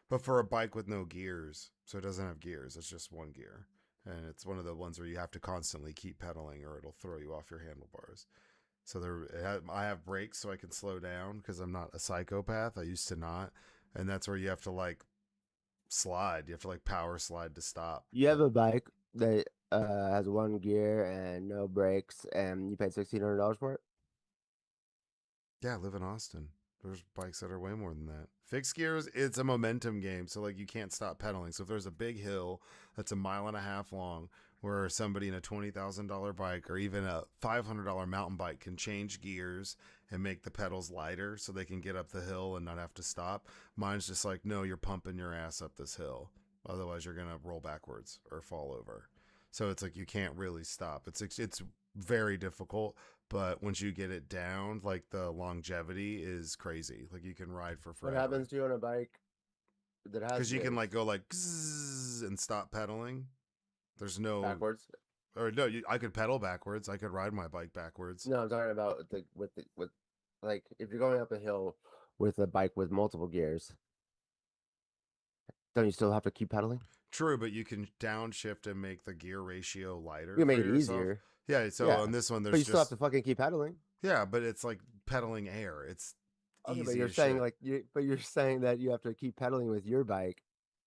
But for a bike with no gears, so it doesn't have gears, it's just one gear. And it's one of the ones where you have to constantly keep pedaling or it'll throw you off your handlebars. So I have brakes so I can slow down because I'm not a psychopath. I used to not. And that's where you have to like slide. You have to like power slide to stop. You have a bike that has one gear and no brakes, and you paid $1,600 for it. Yeah, I live in Austin. There's bikes that are way more than that. Fixed gears, it's a momentum game. So, like, you can't stop pedaling. So, if there's a big hill that's 1.5 miles long where somebody in a $20,000 bike or even a $500 mountain bike can change gears and make the pedals lighter so they can get up the hill and not have to stop, mine's just like, no, you're pumping your ass up this hill. Otherwise, you're going to roll backwards or fall over. So, it's like you can't really stop. It's very difficult. But once you get it down, like the longevity is crazy. Like you can ride for forever. What happens to you on a bike that has Because you can gears? like go like and stop pedaling. There's no Backwards? or no. I could pedal backwards. I could ride my bike backwards. No, I'm talking about with like if you're going up a hill with a bike with multiple gears, don't you still have to keep pedaling? True, but you can downshift and make the gear ratio lighter. You can make for it yourself. easier. Yeah. So Yeah. on this one, But there's you still have just to fucking keep pedaling. yeah, but it's like pedaling air. It's Okay, easy but you're as saying shit. you're saying that you have to keep pedaling with your bike,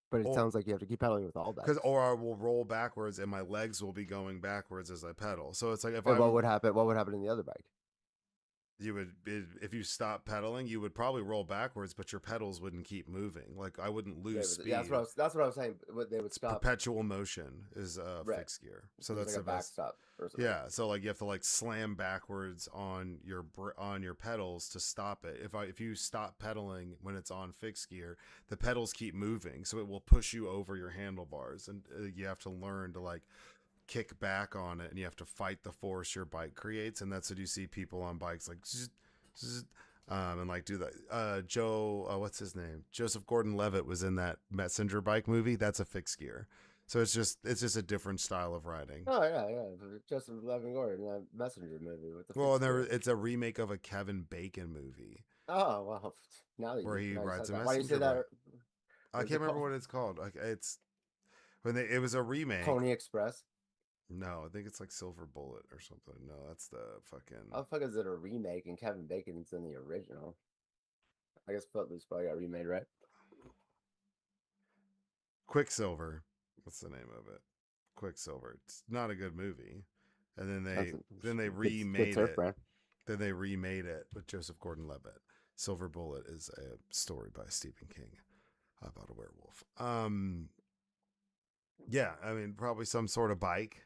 but it Or sounds like you have to keep pedaling with all bikes. because or I will roll backwards and my legs will be going backwards as I pedal. So it's like if And I'm what would happen? What would happen in the other bike? you would if you stop pedaling you would probably roll backwards but your pedals wouldn't keep moving. Like I wouldn't lose speed. Yeah, that's what I was saying. They would It's stop. perpetual motion is Right. fixed gear, so There's that's like the a best. backstop or something. Yeah, so like you have to like slam backwards on your pedals to stop it. If you stop pedaling when it's on fixed gear, the pedals keep moving, so it will push you over your handlebars, and you have to learn to like kick back on it, and you have to fight the force your bike creates, and that's what you see people on bikes like. And like do that. What's his name? Joseph Gordon-Levitt was in that Messenger bike movie. That's a fixed gear. So it's just a different style of riding. Oh yeah. Justin Levin Gordon, that Messenger movie with the. Well, it's a remake of a Kevin Bacon movie. Oh well, now that where he rides a that. Why do you say messenger that? bike. I can't remember what it's called. Like it's it was a remake. Pony Express. No, I think it's like Silver Bullet or something. No, that's the fucking. How the fuck is it a remake and Kevin Bacon's in the original? I guess Footloose probably got remade, right? Quicksilver. What's the name of it? Quicksilver. It's not a good movie. And then they Good remade surf it. brand. Then they remade it with Joseph Gordon-Levitt. Silver Bullet is a story by Stephen King about a werewolf. Yeah, I mean probably some sort of bike.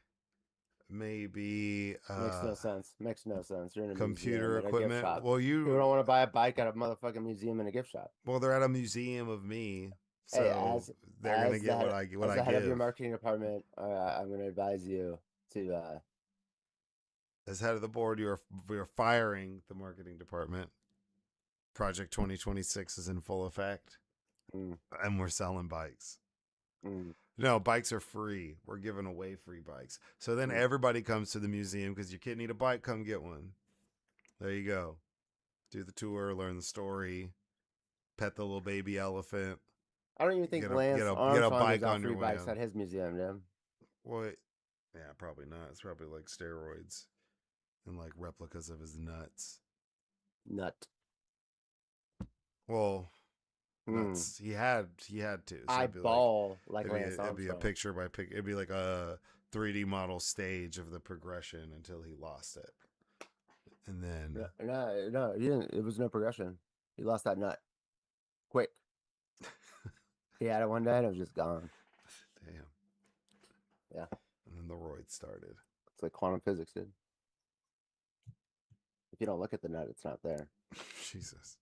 Maybe Makes no sense. Makes no sense. You're in a computer museum and a gift equipment. shop. Well, People don't want to buy a bike at a motherfucking museum and a gift shop. well, they're at a museum of me, Hey, so they're gonna get what I as the head of your give. marketing department, I'm going to advise you to. As head of the board, we are firing the marketing department. Project 2026 is in full effect, and we're selling bikes. No, bikes are free. We're giving away free bikes. So then everybody comes to the museum because your kid need a bike. Come get one. There you go. Do the tour, learn the story, pet the little baby elephant. I don't even think Lance get a Armstrong bike gives out on free your way bikes on. at his museum, dude. What? Yeah, probably not. It's probably like steroids and like replicas of his nuts. Nut. Well, nuts. He had to. So Eyeball like Lance Armstrong. It'd be a picture by picture. It'd be like a 3D model stage of the progression until he lost it. And then No, he didn't. It was no progression. He lost that nut quick. He had it one day and it was just gone. Damn. Yeah. And then the roid started. It's like quantum physics, dude. If you don't look at the nut, it's not there. Jesus.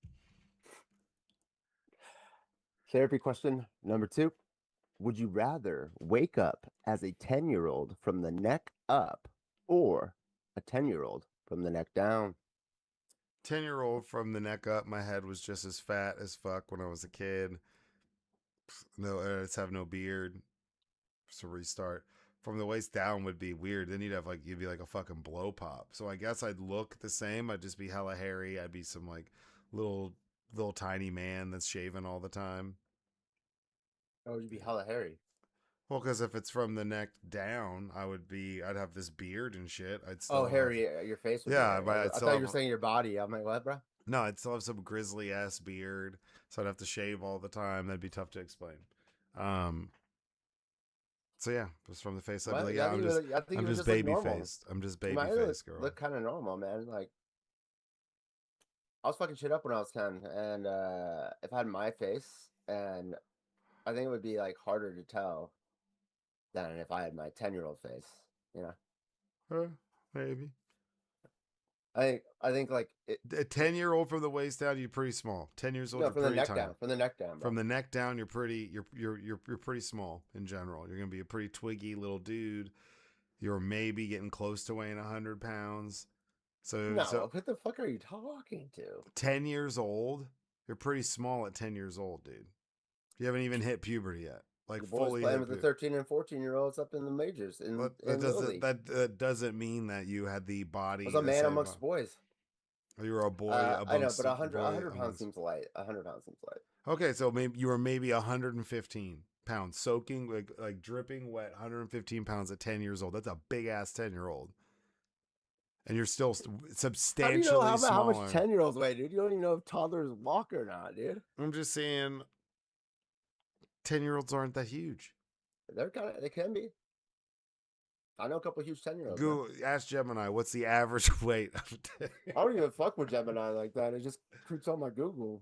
Therapy question number 2. Would you rather wake up as a 10-year-old from the neck up or a 10-year-old from the neck down? 10-year-old from the neck up. My head was just as fat as fuck when I was a kid. No, I just have no beard. So restart. From the waist down would be weird. Then you'd be like a fucking blow pop. So I guess I'd look the same. I'd just be hella hairy. I'd be some like little tiny man that's shaving all the time. Oh, would you be hella hairy? Well, because if it's from the neck down, I'd have this beard and shit. I'd still hairy. Your face would be hairy. but I thought you were saying your body. I'm like, what, bro? No, I'd still have some grizzly ass beard, so I'd have to shave all the time. That'd be tough to explain. So yeah, just from the face, I'd be like, yeah, I'm just baby faced. I'm just baby faced, girl. Look kind of normal, man. Like, I was fucking shit up when I was 10, and if I had my face, and I think it would be like harder to tell than if I had my 10-year-old face, you know? Maybe. I think like a 10-year-old from the waist down, you're pretty small. 10 years old, no, you're from the pretty neck tiny. down. From the neck down, bro. From the neck down, you're pretty small in general. You're gonna be a pretty twiggy little dude. You're maybe getting close to weighing 100 pounds. So what the fuck are you talking to? 10 years old, you're pretty small at 10 years old, dude. You haven't even hit puberty yet. Like the boys fully playing with the 13 and 14-year-olds up in the majors. That doesn't mean that you had the body. I was a man amongst boys. You were a boy. I know, but 100 pounds seems light. 100 pounds seems light. Okay, so maybe you were 115 pounds, soaking like dripping wet, 115 pounds at 10 years old. That's a big ass 10-year-old, and you're still substantially smaller. How much 10-year-olds weigh, dude? You don't even know if toddlers walk or not, dude. I'm just saying, 10-year-olds aren't that huge. They can be. I know a couple of huge 10-year-olds. Go ask Gemini, what's the average weight of a 10? I don't even fuck with Gemini like that. It just creeps on my Google.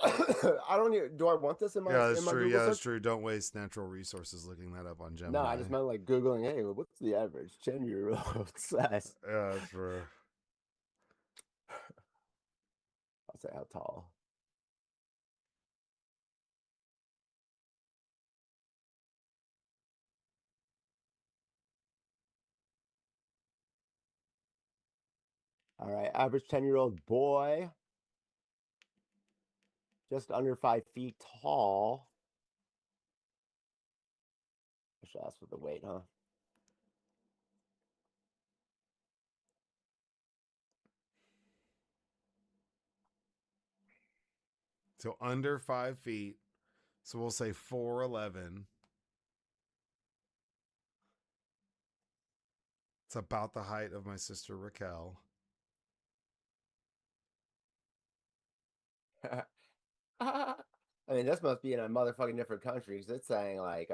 I don't even. Do I want this in my? Yeah, that's in my true. Google Yeah, that's search? true. Don't waste natural resources looking that up on Gemini. No, I just meant like Googling. Hey, what's the average 10-year-old size? Yeah, that's true. I'll say how tall. All right, average 10-year-old boy, just under 5 feet tall. I should ask for the weight, huh? So under 5 feet. So we'll say 4'11". It's about the height of my sister Raquel. I mean, this must be in a motherfucking different country because it's saying like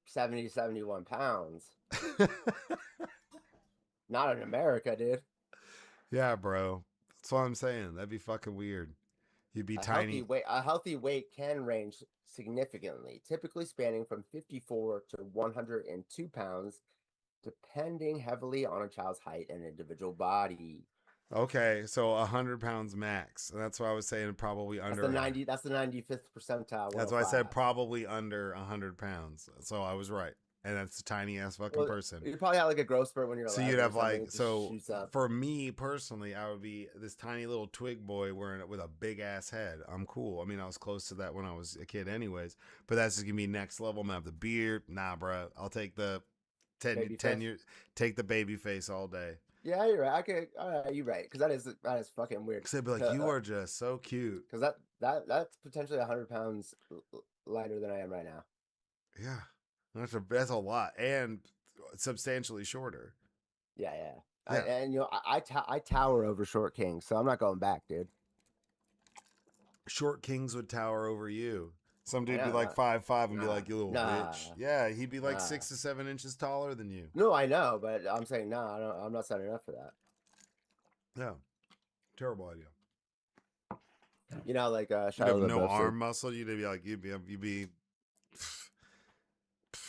70, 71 pounds. Not in America, dude. Yeah, bro. That's what I'm saying. That'd be fucking weird. You'd be tiny. A healthy weight can range significantly, typically spanning from 54 to 102 pounds, depending heavily on a child's height and individual body. Okay, so 100 pounds max. And that's why I was saying probably That's under. the 90. That's the 95th percentile. That's why I 105. said probably under 100 pounds. So I was right. And that's a tiny ass fucking Well, person. you probably have like a growth spurt when you're So 11 you'd or have something, like, it just so shoots up. for me personally, I would be this tiny little twig boy wearing it with a big ass head. I'm cool. I mean, I was close to that when I was a kid anyways, but that's just gonna be next level. I'm gonna have the beard. Nah, bro. I'll take the 10 years, take the baby face all day. Yeah, you're right. All right, you're right. Because that is fucking weird. Cause they'd be like, you are just so cute. Because that's potentially 100 pounds lighter than I am right now. Yeah, that's a lot and substantially shorter. Yeah. Yeah. And I tower over short kings, so I'm not going back, dude. Short kings would tower over you. Some dude I be know, like 5'5" and be nah, like, you little nah, bitch. Yeah, he'd be like nah. 6 to 7 inches taller than you. No, I know, but I'm saying no. I'm not signing up for that. Yeah, terrible idea. You know, like You'd have Shia no LaBeouf arm said, muscle. You'd be like, you'd be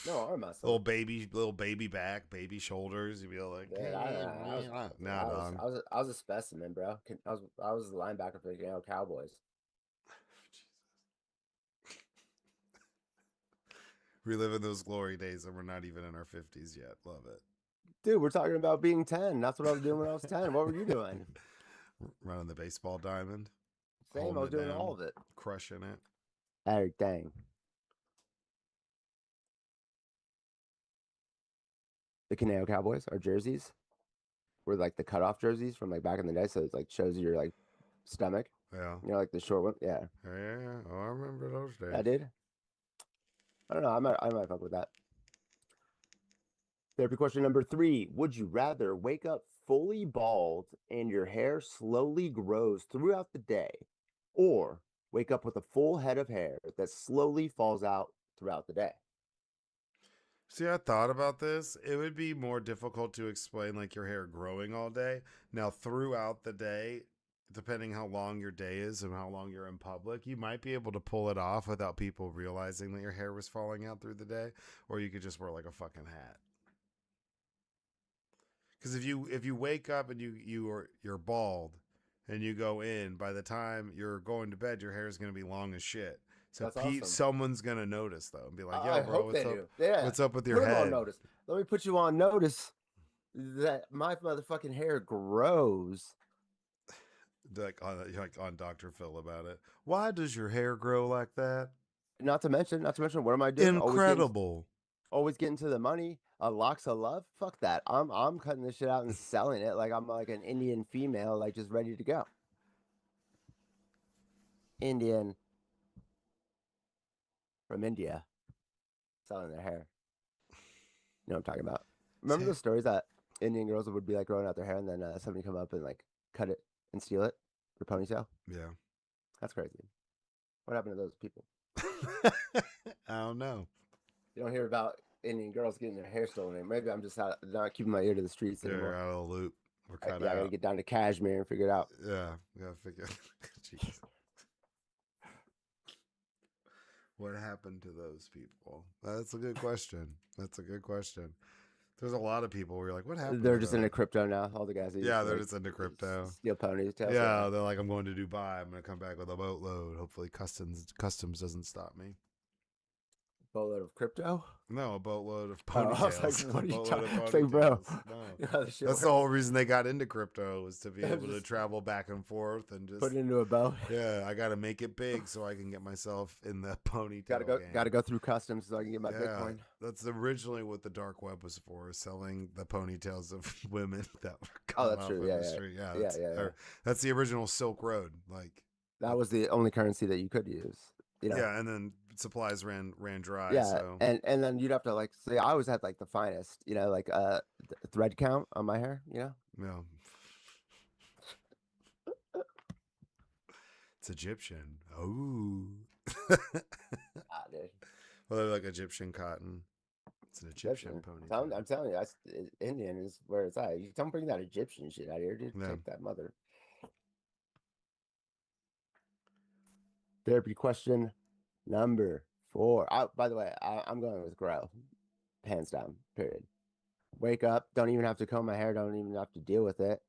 no arm muscle. little baby back, baby shoulders. You'd be like, Dude, nah, dog. I was a specimen, bro. I was a linebacker for the Cowboys. Reliving those glory days, and we're not even in our 50s yet. Love it. Dude, we're talking about being 10. That's what I was doing when I was 10. What were you doing? Running the baseball diamond. Same, I was doing all of it. Crushing it. Everything. The Caneo Cowboys, our jerseys were like the cutoff jerseys from like back in the day. So it like shows your like stomach. Yeah. You know, like the short one. Yeah. Yeah. Oh, I remember those days. I did. I don't know. I might fuck with that. Therapy question number 3. Would you rather wake up fully bald and your hair slowly grows throughout the day, or wake up with a full head of hair that slowly falls out throughout the day? See, I thought about this. It would be more difficult to explain like your hair growing all day. Now, throughout the day, depending how long your day is and how long you're in public, you might be able to pull it off without people realizing that your hair was falling out through the day, or you could just wear like a fucking hat. Because if you wake up and you're bald and you go in, by the time you're going to bed, your hair is going to be long as shit. So That's awesome. someone's gonna notice though and be like, "Yo, I bro, hope they do. Yeah. what's up with your Put 'em head?" on notice. Let me put you on notice that my motherfucking hair grows. Like on Dr. Phil about it. Why does your hair grow like that? Not to mention, what am I doing? Incredible. Always getting to the money. Locks of love. Fuck that. I'm cutting this shit out and selling it like I'm like an Indian female, like just ready to go. Indian from India selling their hair. You know what I'm talking about? Remember the stories that Indian girls would be like growing out their hair and then somebody come up and like cut it and steal it for ponytail? Yeah. That's crazy. What happened to those people? I don't know. You don't hear about Indian girls getting their hair stolen. Maybe I'm just not keeping my ear to the streets anymore. You're out of the loop. We're cut out. I gotta get down to Kashmir and figure it out. Yeah, gotta figure. Jeez. What happened to those people? That's a good question. There's a lot of people where you're like, what happened? They're just into crypto now. All the guys. Yeah, they're just into crypto. Steal ponytails. Yeah, they're like, I'm going to Dubai. I'm going to come back with a boatload. Hopefully customs doesn't stop me. Boatload of crypto? No, a boatload of ponytails. I was like, what are you talking? Like, bro. No. That's the whole reason they got into crypto, was to be able to travel back and forth and just put it into a boat. Yeah, I got to make it big so I can get myself in the ponytail. Got to go through customs so I can get my Bitcoin. That's originally what the dark web was for, selling the ponytails of women that were that's true. The street. Yeah, that's the original Silk Road. Like that was the only currency that you could use. You know? Yeah, and then supplies ran dry. Yeah, so. and then you'd have to like say, I always had like the finest, you know, like thread count on my hair, you know. Yeah. It's Egyptian. Oh. Ah, dude. Well, they're like Egyptian cotton. It's an Egyptian pony. I'm telling you, that's Indian is where it's at. You don't bring that Egyptian shit out here, dude. Yeah. Take that mother. Therapy question number 4. By the way, I'm going with grow, hands down. Period. Wake up. Don't even have to comb my hair. Don't even have to deal with it.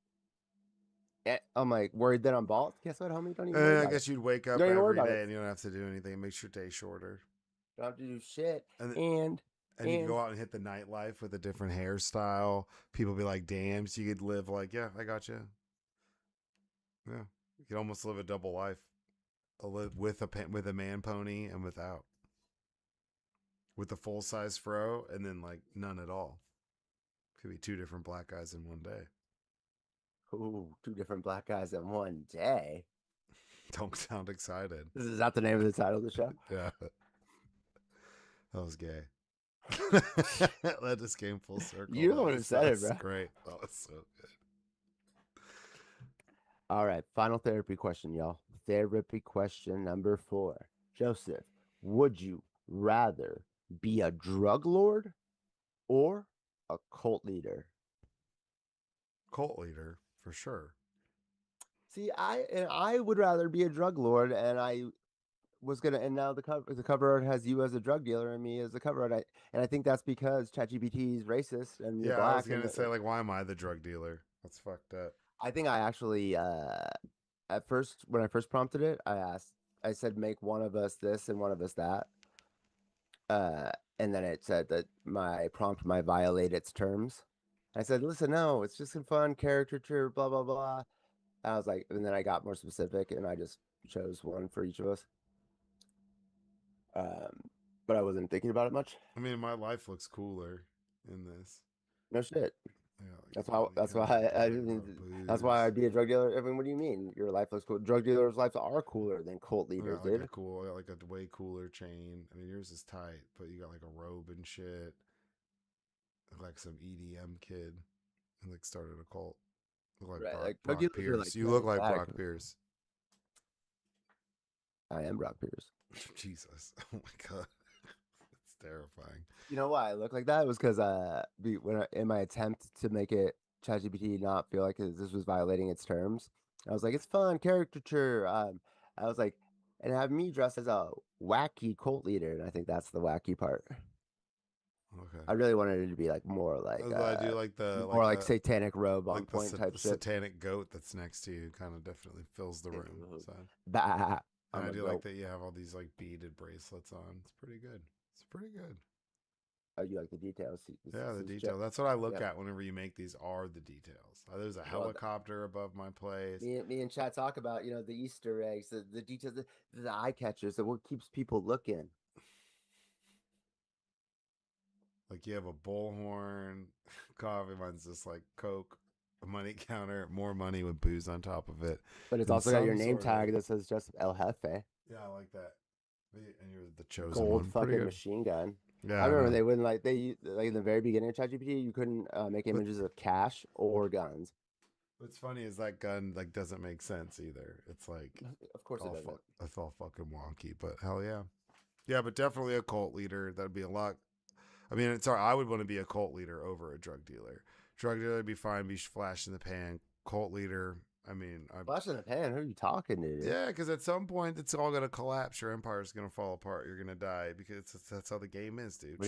I'm like worried that I'm bald. Guess what, homie? Don't even worry I about guess it. you'd wake up Don't even worry every about day it. and you don't have to do anything. It makes your day shorter. Don't have to do shit. And And you can go out and hit the nightlife with a different hairstyle. People be like, damn, so you could live like, yeah, I got you. Yeah. You could almost live a double life. With a man pony and without. With a full size fro and then like none at all. Could be 2 different black guys in one day. ooh, 2 different black guys in one day. Don't sound excited. This is not the name of the title of the show. Yeah. That was gay. That just came full circle. You're the one who said it, bro. Great. That was so good. All right, final therapy question, y'all. Therapy question number 4. Joseph, would you rather be a drug lord or a cult leader? Cult leader, for sure. See, I would rather be a drug lord, and I was gonna, and now the cover art has you as a drug dealer and me as the cover art. And I think that's because ChatGPT is racist and you're Yeah, black. I was gonna say, like, why am I the drug dealer? That's fucked up. I think I actually at first, when I first prompted it, I said make one of us this and one of us that. And then it said that my prompt might violate its terms. I said, listen, no, it's just some fun caricature, blah blah blah. I was like, and then I got more specific, and I just chose one for each of us. But I wasn't thinking about it much. I mean, my life looks cooler in this. No shit. Yeah, like That's why. That's why. That's why I'd be a drug dealer. I mean, what do you mean? Your life looks cool. Drug dealers' lives are cooler than cult leaders, like dude. I got like a way cooler chain. I mean, yours is tight, but you got like a robe and shit. Like some EDM kid, and like started a cult. Look like Right, Brock drug dealers are, Pierce. like, You look like charismatic. Brock Pierce. I am Brock Pierce. Jesus, oh my god, it's terrifying. You know why I look like that? It was because in my attempt to make it ChatGPT not feel like this was violating its terms, I was like, it's fun caricature. I was like, and have me dressed as a wacky cult leader, and I think that's the wacky part. Okay. I really wanted it to be like more like I do like the more like satanic robe on like point the type shit. satanic goat that's next to you kind of definitely fills the room. So. Bah, And I do like that you have all these like beaded bracelets on. It's pretty good. It's pretty good. Oh, you like the details? Yeah, the detail. That's what I look at whenever you make these are the details. There's a helicopter above my place. Me and Chad talk about, the Easter eggs, the details, the eye catchers, that what keeps people looking. Like you have a bullhorn, coffee. Mine's just like Coke, a money counter, more money with booze on top of it. But it's also got your name tag that says just El Jefe. Yeah, I like that. And you're the chosen gold one. fucking machine gun. Yeah, I remember they wouldn't like in the very beginning of ChatGPT, you couldn't make images of cash or guns. What's funny is that gun like doesn't make sense either. It's like, of course it doesn't. It's all fucking wonky, but hell yeah, yeah. But definitely a cult leader. That'd be a lot. I mean, I would want to be a cult leader over a drug dealer. Drug dealer would be fine, be flash in the pan. Cult leader, I mean, flash in the pan. Who are you talking to? Dude? Yeah, because at some point it's all gonna collapse. Your empire's gonna fall apart. You're gonna die because that's how the game is, dude.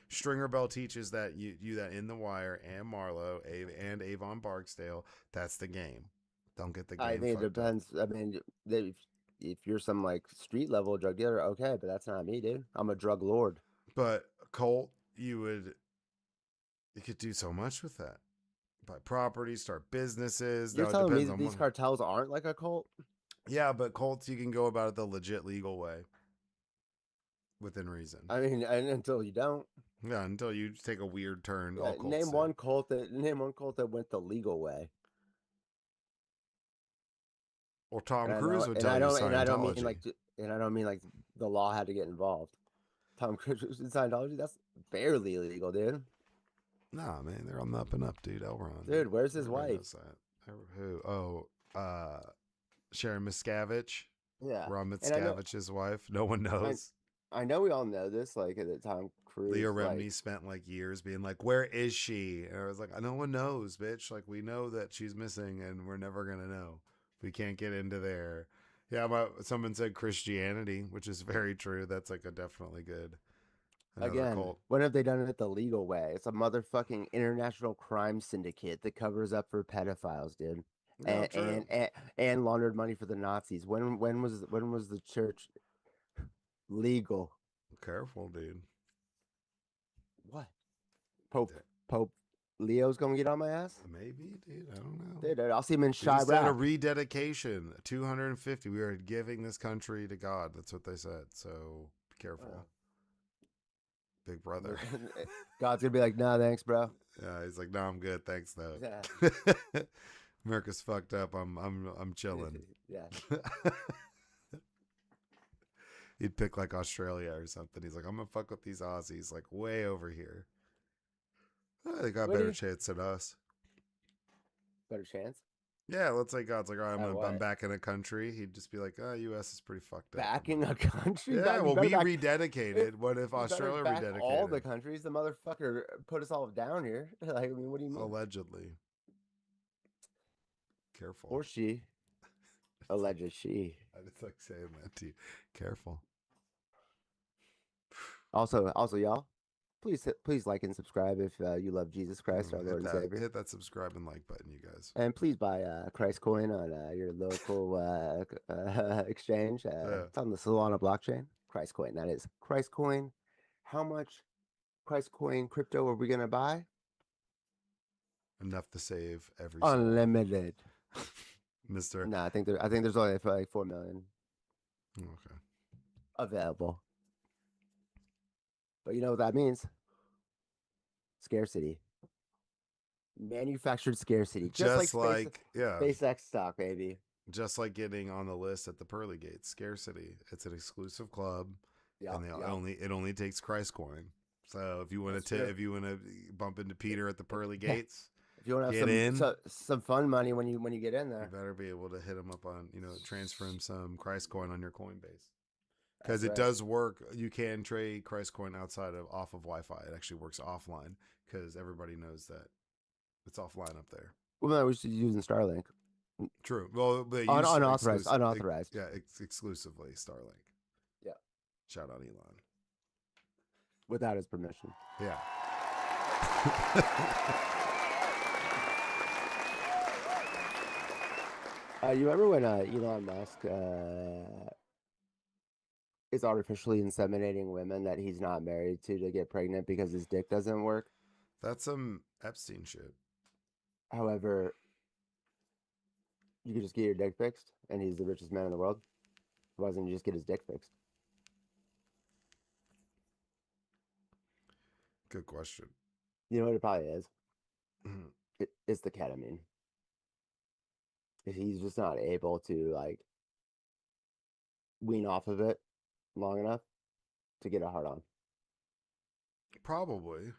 Stringer Bell teaches that you that in The Wire and Marlowe and Avon Barksdale. That's the game. Don't get the game. I think it depends. I mean, if you're some like street level drug dealer, okay, but that's not me, dude. I'm a drug lord. But cult, you could do so much with that. Buy property, start businesses. You're telling me these cartels aren't like a cult? Yeah, but cults, you can go about it the legit legal way. Within reason. I mean, until you don't. Yeah, until you take a weird turn. Yeah, name one cult that went the legal way. Well, Tom Cruise would tell you Scientology. And I don't mean like the law had to get involved. Tom Cruise in Scientology, that's barely illegal, dude. Nah, man, they're on the up and up, dude. Elron. Dude, where's his wife? Who? Oh, Sharon Miscavige. Yeah, Ron and Mitzkavich's wife. No one I, knows. I know we all know this. Like at the Tom Leah Cruise, Remini like spent like years being like, "Where is she?" And I was like, "No one knows, bitch. Like we know that she's missing, and we're never gonna know. We can't get into there." Yeah, someone said Christianity, which is very true. That's like a definitely good another again, cult. when have they done it the legal way? It's a motherfucking international crime syndicate that covers up for pedophiles, dude, Yeah, true. and laundered money for the Nazis. When was the church legal? Careful, dude. What? Pope Leo's gonna get on my ass? Maybe, dude. I don't know. Dude, I'll see him in We just had a Chirac. rededication, 250. We are giving this country to God. That's what they said. So be careful, big brother. God's gonna be like, nah, thanks, bro. Yeah, he's like, no, I'm good, thanks though. Yeah. America's fucked up. I'm chilling. Yeah. He'd pick like Australia or something. He's like, I'm gonna fuck with these Aussies, like way over here. They got a Would better he? chance than us. Better chance. Yeah, let's say God's like, all right, At I'm what? back in a country. He'd just be like, oh, U.S. is pretty fucked up. Back in a country? Yeah, You well, better we back, rededicated. What if you better Australia back all the rededicated? countries. The motherfucker put us all down here. Like, I mean, what do you mean? Allegedly. Careful. Or she. Alleged she. I just like saying that to you. Careful. Also, y'all, please like and subscribe if you love Jesus Christ, our Lord and Savior. Hit that subscribe and like button, you guys. And please buy Christ Coin on your local exchange. It's on the Solana blockchain. Christ Coin, that is. Christ Coin. How much Christ Coin crypto are we going to buy? Enough to save every Unlimited. Mister. No, I think there's only like 4 million Okay. available. But you know what that means? Scarcity. Manufactured scarcity. Just like SpaceX stock, baby. Just like getting on the list at the pearly gates. Scarcity. It's an exclusive club. Yeah. And it only takes Christ Coin. So if you want to bump into Peter at the pearly gates, if you want to have some fun money when you get in there, you better be able to hit him up on, transfer him some Christ Coin on your Coinbase. Because it does work. You can trade Christ Coin off of Wi-Fi. It actually works offline because everybody knows that it's offline up there. Well, no, we should be using Starlink. True. Well, they unauthorized. Yeah, exclusively Starlink. Yeah. Shout out Elon. Without his permission. Yeah. You remember when Elon Musk is artificially inseminating women that he's not married to get pregnant because his dick doesn't work? That's some Epstein shit. However, you could just get your dick fixed, and he's the richest man in the world. Why doesn't he just get his dick fixed? Good question. You know what it probably is? It's the ketamine. He's just not able to wean off of it long enough to get a hard on. Probably.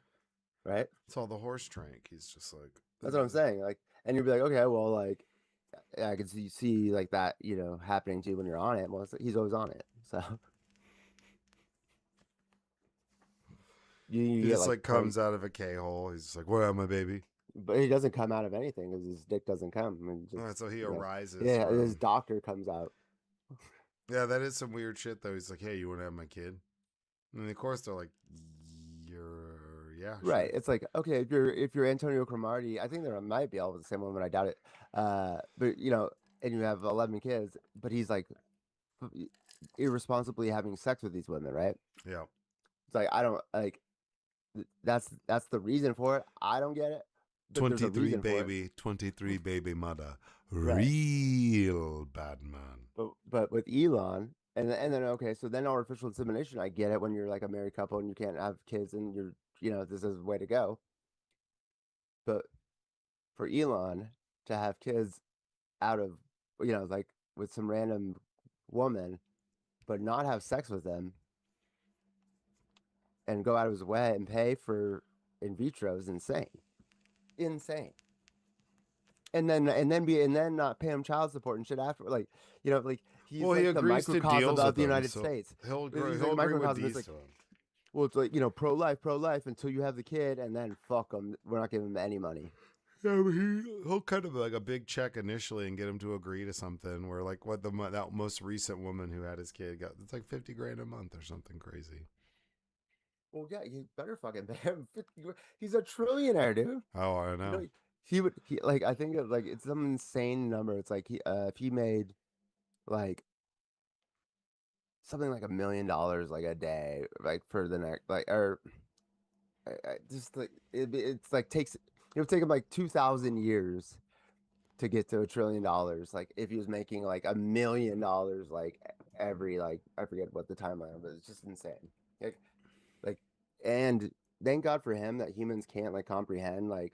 Right? It's all the horse trank. He's just like, that's what I'm saying. And you'd be like, okay, well, I can see that, happening to you when you're on it. Well, he's always on it. So he just comes out of a K-hole. He's just like, what am I, baby? But he doesn't come out of anything because his dick doesn't come. So he arises. Yeah, his doctor comes out. Yeah, that is some weird shit, though. He's like, hey, you want to have my kid? And of course, they're like, yeah. Right. Sure. It's like, okay, if you're Antonio Cromartie, I think there might be all the same one, but I doubt it. But, and you have 11 kids, but he's irresponsibly having sex with these women, right? Yeah. It's like, I don't that's the reason for it. I don't get it. 23 baby mother. Right. Real bad man. But with Elon, and then okay, so then artificial insemination, I get it when you're a married couple and you can't have kids and you're this is the way to go. But for Elon to have kids out of with some random woman, but not have sex with them and go out of his way and pay for in vitro is insane. And then not pay him child support and shit after, he's Well, he like the agrees to microcosm deals of with the them, United so States. he'll He's he'll like a agree with microcosm. It's these like, to him. well, it's like, pro life until you have the kid, and then fuck them. We're not giving them any money. Yeah, but he'll kind of like a big check initially and get him to agree to something. Where like what that most recent woman who had his kid got, it's like $50,000 a month or something crazy. Well, yeah, you better fucking pay him 50 grand. He's a trillionaire, dude. Oh, I You know. know, he like I think of like it's some insane number. It's like he if he made like something like $1 million like a day, like for the next like or just like it's like takes it would take him like 2,000 years to get to $1 trillion. Like if he was making like $1 million like every like I forget what the timeline, but it's just insane. Like like and thank God for him that humans can't like comprehend like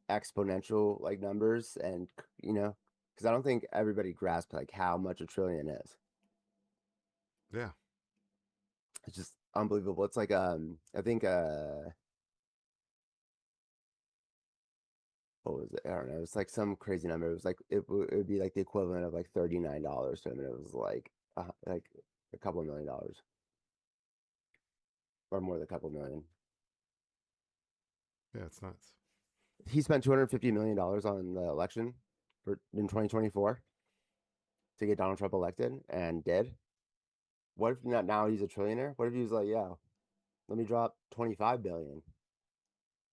exponential like numbers and because I don't think everybody grasps like how much a trillion is. Yeah. It's just unbelievable. It's like I think what was it? I don't know. It's like some crazy number. It was like it would be like the equivalent of like $39 to him, and it was like a couple $1 million or more than a couple million. Yeah, it's nuts. He spent $250 million on the election in 2024 to get Donald Trump elected, and did. What if not now he's a trillionaire? What if he was like, yeah, let me drop 25 billion?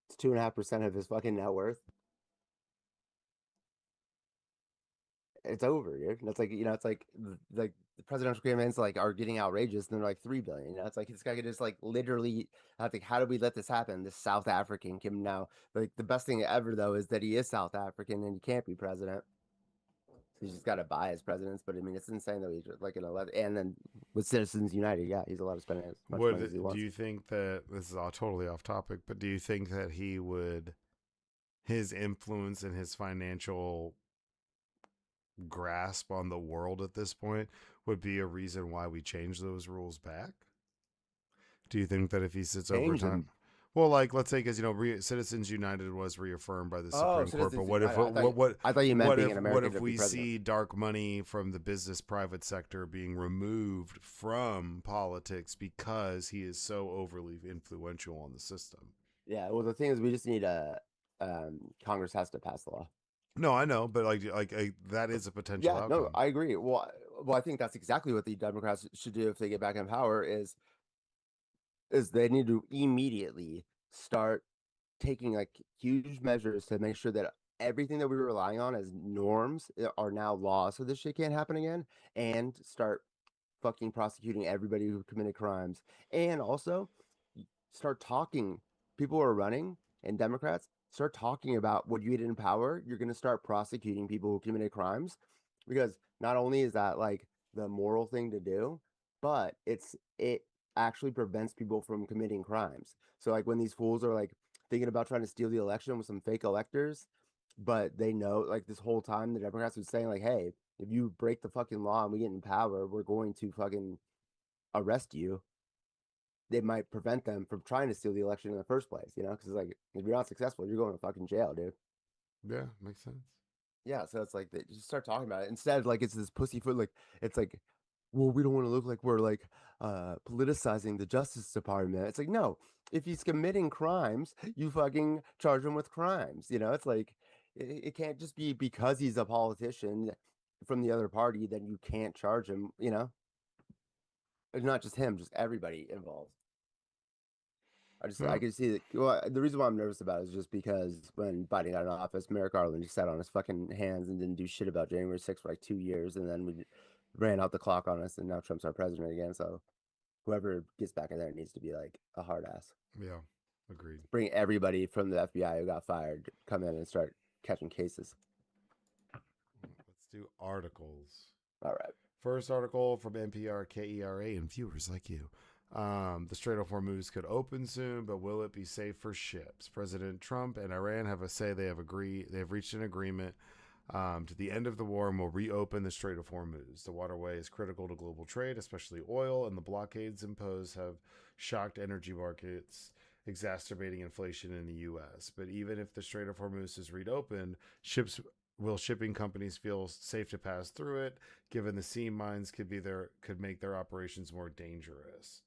It's 2.5% of his fucking net worth. It's over, dude. That's like it's like the presidential campaigns like are getting outrageous, and they're like 3 billion. It's like this guy could just like literally. I think how do we let this happen? This South African can now like the best thing ever though is that he is South African and he can't be president. So he's just got to buy his presidents. But I mean, it's insane that he's like an 11, and then with Citizens United, yeah, he's allowed to spend as much money as he Do wants. you think that this is all totally off topic? But do you think that his influence and his financial grasp on the world at this point would be a reason why we change those rules back? Do you think that if he sits over Change time, them. well, like let's say because Citizens United was reaffirmed by the Oh, Supreme Court, but Citizens what if United. I thought you meant being an what American if to be we president. see dark money from the business private sector being removed from politics because he is so overly influential on the system? Yeah. Well, the thing is, we just need a Congress has to pass the law. No, I know, but that is a potential Yeah, no, outcome. I agree. Well, I think that's exactly what the Democrats should do if they get back in power is they need to immediately start taking like huge measures to make sure that everything that we were relying on as norms are now laws, so this shit can't happen again, and start fucking prosecuting everybody who committed crimes, and also start talking. People who are running and Democrats start talking about what you get in power. You're going to start prosecuting people who committed crimes because not only is that like the moral thing to do, but it actually prevents people from committing crimes. So like when these fools are like thinking about trying to steal the election with some fake electors, but they know like this whole time the Democrats were saying like, hey, if you break the fucking law and we get in power, we're going to fucking arrest you. They might prevent them from trying to steal the election in the first place, because like if you're not successful, you're going to fucking jail, dude. Yeah, makes sense. Yeah, so it's like they just start talking about it instead. Like it's this pussyfoot. Like it's like, well, we don't want to look like we're like politicizing the Justice Department. It's like no, if he's committing crimes, you fucking charge him with crimes. It's like it can't just be because he's a politician from the other party that you can't charge him. It's not just him, just everybody involved. I Yeah. can see that. Well, the reason why I'm nervous about it is just because when Biden got in office, Merrick Garland just sat on his fucking hands and didn't do shit about January 6th for like 2 years, and then we ran out the clock on us, and now Trump's our president again. So whoever gets back in there needs to be like a hard ass. Yeah, agreed. Bring everybody from the FBI who got fired, come in and start catching cases. Let's do articles. All right. First article from NPR, KERA, and viewers like you. The Strait of Hormuz could open soon, but will it be safe for ships? President Trump and Iran have they have reached an agreement to the end of the war and will reopen the Strait of Hormuz. The waterway is critical to global trade, especially oil, and the blockades imposed have shocked energy markets, exacerbating inflation in the U.S. But even if the Strait of Hormuz is reopened, ships will shipping companies feel safe to pass through it, given the sea mines could make their operations more dangerous?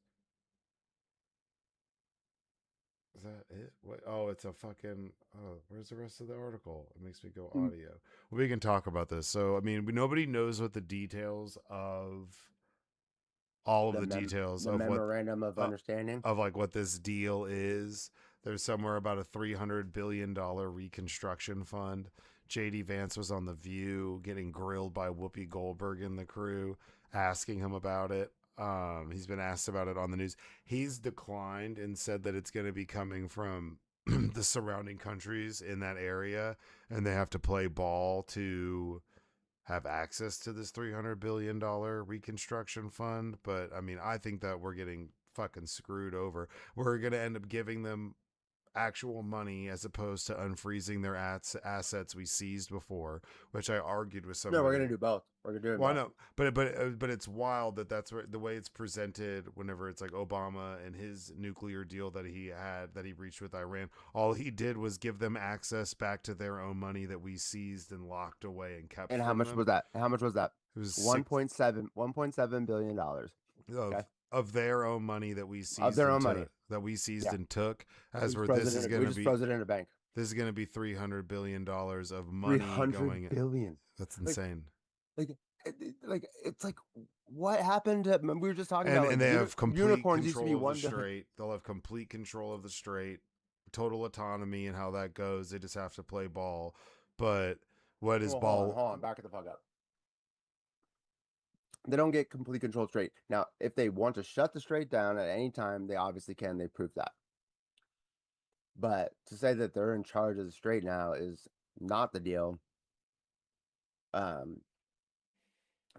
Is that it? What? Oh, it's a fucking. Oh, where's the rest of the article? It makes me go audio. Well, we can talk about this. So, I mean, nobody knows what the details of all of the details the of what memorandum of uh, understanding. of like what this deal is. There's somewhere about a $300 billion reconstruction fund. JD Vance was on The View getting grilled by Whoopi Goldberg and the crew, asking him about it. He's been asked about it on the news. He's declined and said that it's going to be coming from the surrounding countries in that area, and they have to play ball to have access to this $300 billion reconstruction fund. But I mean, I think that we're getting fucking screwed over. We're going to end up giving them actual money as opposed to unfreezing their assets we seized before, which I argued with No, we're somebody. gonna do both. We're gonna do Well, I both. know, but it's wild that that's the way it's presented. Whenever it's like Obama and his nuclear deal that he reached with Iran, all he did was give them access back to their own money that we seized and locked away and kept And how from much them. was that? How much was that? It was $1.7 billion. Okay. of their own money that we Of seized their and own money. Yeah. and took. We As just where froze this it is in. going We to just be, froze it in a bank. this is going to be $300 billion of money 300 going. billion. That's Like, insane. like it's like what happened to? We were just talking about like And they have complete unicorns used to be control of the 1 billion. strait. They'll have complete control of the strait, total autonomy and how that goes. They just have to play ball. But what is Well, ball? hold on, back it the fuck up. They don't get complete control straight. Now, if they want to shut the strait down at any time, they obviously can. They prove that. But to say that they're in charge of the strait now is not the deal. Um,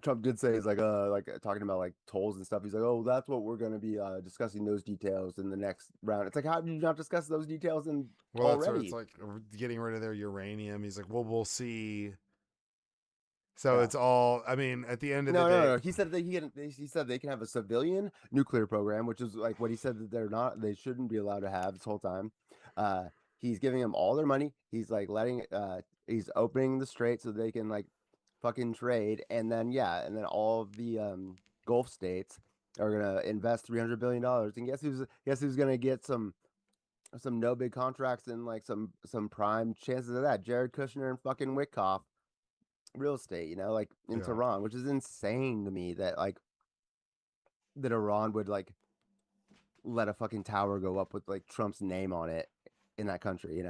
Trump did say he's like talking about like tolls and stuff. He's like, oh, that's what we're going to be discussing those details in the next round. It's like, how did you not discuss those details in Well, that's what already? it's like, getting rid of their uranium. He's like, well, we'll see. So Yeah. it's all. I mean, at the end of No, the no, day, no. He said that he said they can have a civilian nuclear program, which is like what he said that they shouldn't be allowed to have this whole time. Uh, he's giving them all their money. He's like he's opening the strait so they can like fucking trade, and then and then all of the Gulf states are gonna invest $300 billion. And guess who's gonna get some no bid contracts and like some prime chances of that? Jared Kushner and fucking Wickoff real estate, like in yeah, Tehran, which is insane to me that like that Iran would like let a fucking tower go up with like Trump's name on it in that country.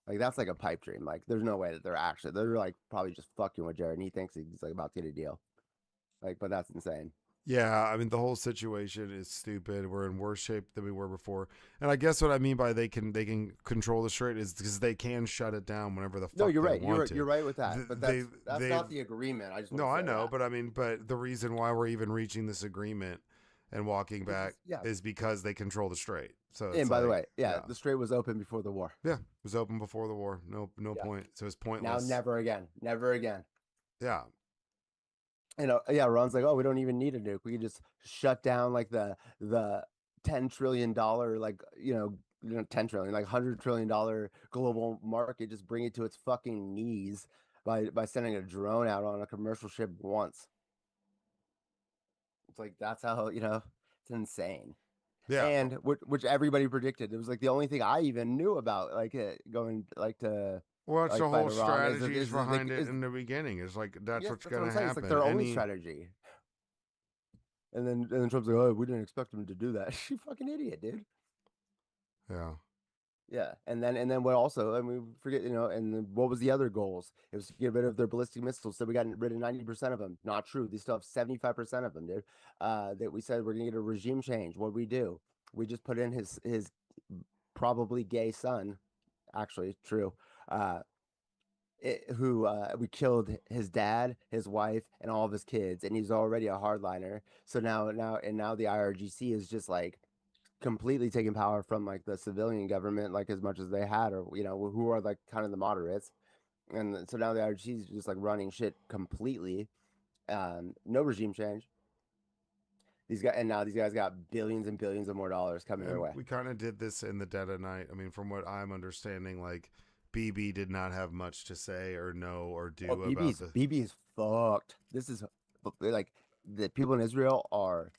Like that's like a pipe dream. Like there's no way that they're like probably just fucking with Jared and he thinks he's like about to get a deal. Like, but that's insane. yeah. I mean, the whole situation is stupid. We're in worse shape than we were before. And I guess what I mean by they can control the strait is because they can shut it down whenever the fuck No, you're they right. want to. You're right with that. But that's They not the agreement. I just want No, to I say know, that. but I mean, but the reason why we're even reaching this agreement and walking back Yeah. is because they control the strait. So it's And by the like, way, the strait was open before the war. yeah, it was open before the war. No Yeah. point. So it's Now, pointless. never again. Never again. Yeah, Ron's like, oh, we don't even need a nuke. We can just shut down like the $10 trillion, like 10 trillion, like $100 trillion global market. Just bring it to its fucking knees by sending a drone out on a commercial ship once. It's like that's how it's insane. yeah. And which everybody predicted. It was like the only thing I even knew about, like going like to Well, that's like the fight whole Iran strategies like, behind it in the beginning. It's like that's yes, what's that's what gonna I'm saying. It's happen. like their only strategy. And then Trump's like, oh, we didn't expect him to do that. You fucking idiot, dude. Yeah. Yeah. And then what also, I mean, forget, and then what was the other goals? It was to get rid of their ballistic missiles. So we got rid of 90% of them. Not true. They still have 75% of them, dude. That we said we're gonna get a regime change. What we do? We just put in his probably gay son, actually true. Who we killed his dad, his wife, and all of his kids, and he's already a hardliner. So now the IRGC is just like completely taking power from like the civilian government, like as much as they had, or who are like kind of the moderates, and so now the IRGC is just like running shit completely. No regime change. Now these guys got billions and billions of more dollars coming their And way. we kind of did this in the dead of night. I mean, from what I'm understanding, like BB did not have much to say or know or do Oh, about the. BB is fucked. This is like the people in Israel are.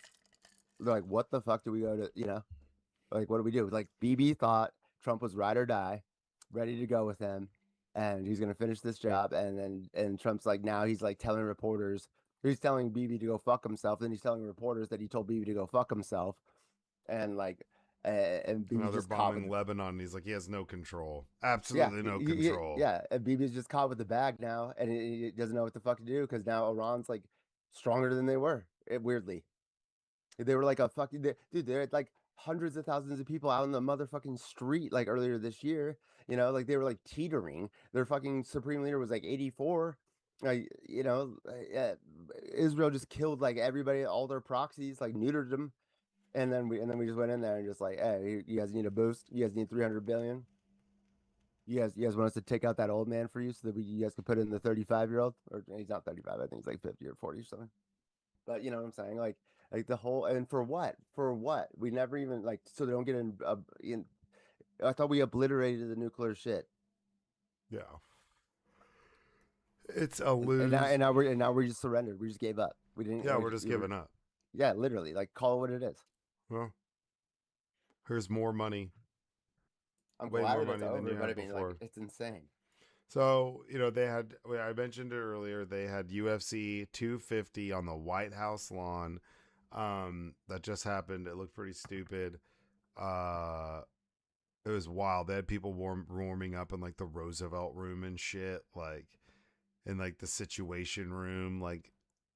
They're like, what the fuck do we go to? Like, what do we do? Like, BB thought Trump was ride or die, ready to go with him, and he's gonna finish this job. And Trump's like, now he's like telling reporters, he's telling BB to go fuck himself. Then he's telling reporters that he told BB to go fuck himself, and like, and Now BB they're just caught with bombing Lebanon. And he's like, he has no control. yeah, Absolutely no control. yeah. And BB's just caught with the bag now, and he doesn't know what the fuck to do because now Iran's like stronger than they were. Weirdly, they were like a fucking dude. They're like hundreds of thousands of people out in the motherfucking street like earlier this year. Like they were like teetering. Their fucking supreme leader was like 84. Like Israel just killed like everybody, all their proxies, like neutered them, and then we just went in there and just like, hey, you guys need a boost. You guys need 300 billion. You guys want us to take out that old man for you so that you guys can put in the 35-year-old, or he's not 35, I think he's like 50 or 40 or something. But you know what I'm saying? Like the whole, and for what? For what? We never even like, so they don't get in. I thought we obliterated the nuclear shit. Yeah. It's a And lose. now we just surrendered. We just gave up. We didn't. Yeah, we're just giving up. Yeah, literally. Like, call it what it is. Well, here's more money. I'm Way glad more that it's money than you over, but I had mean, before. like, it's insane. So, they had, I mentioned it earlier, they had UFC 250 on the White House lawn. That just happened. It looked pretty stupid. It was wild. They had people warming up in like the Roosevelt room and shit, like in like the Situation Room, like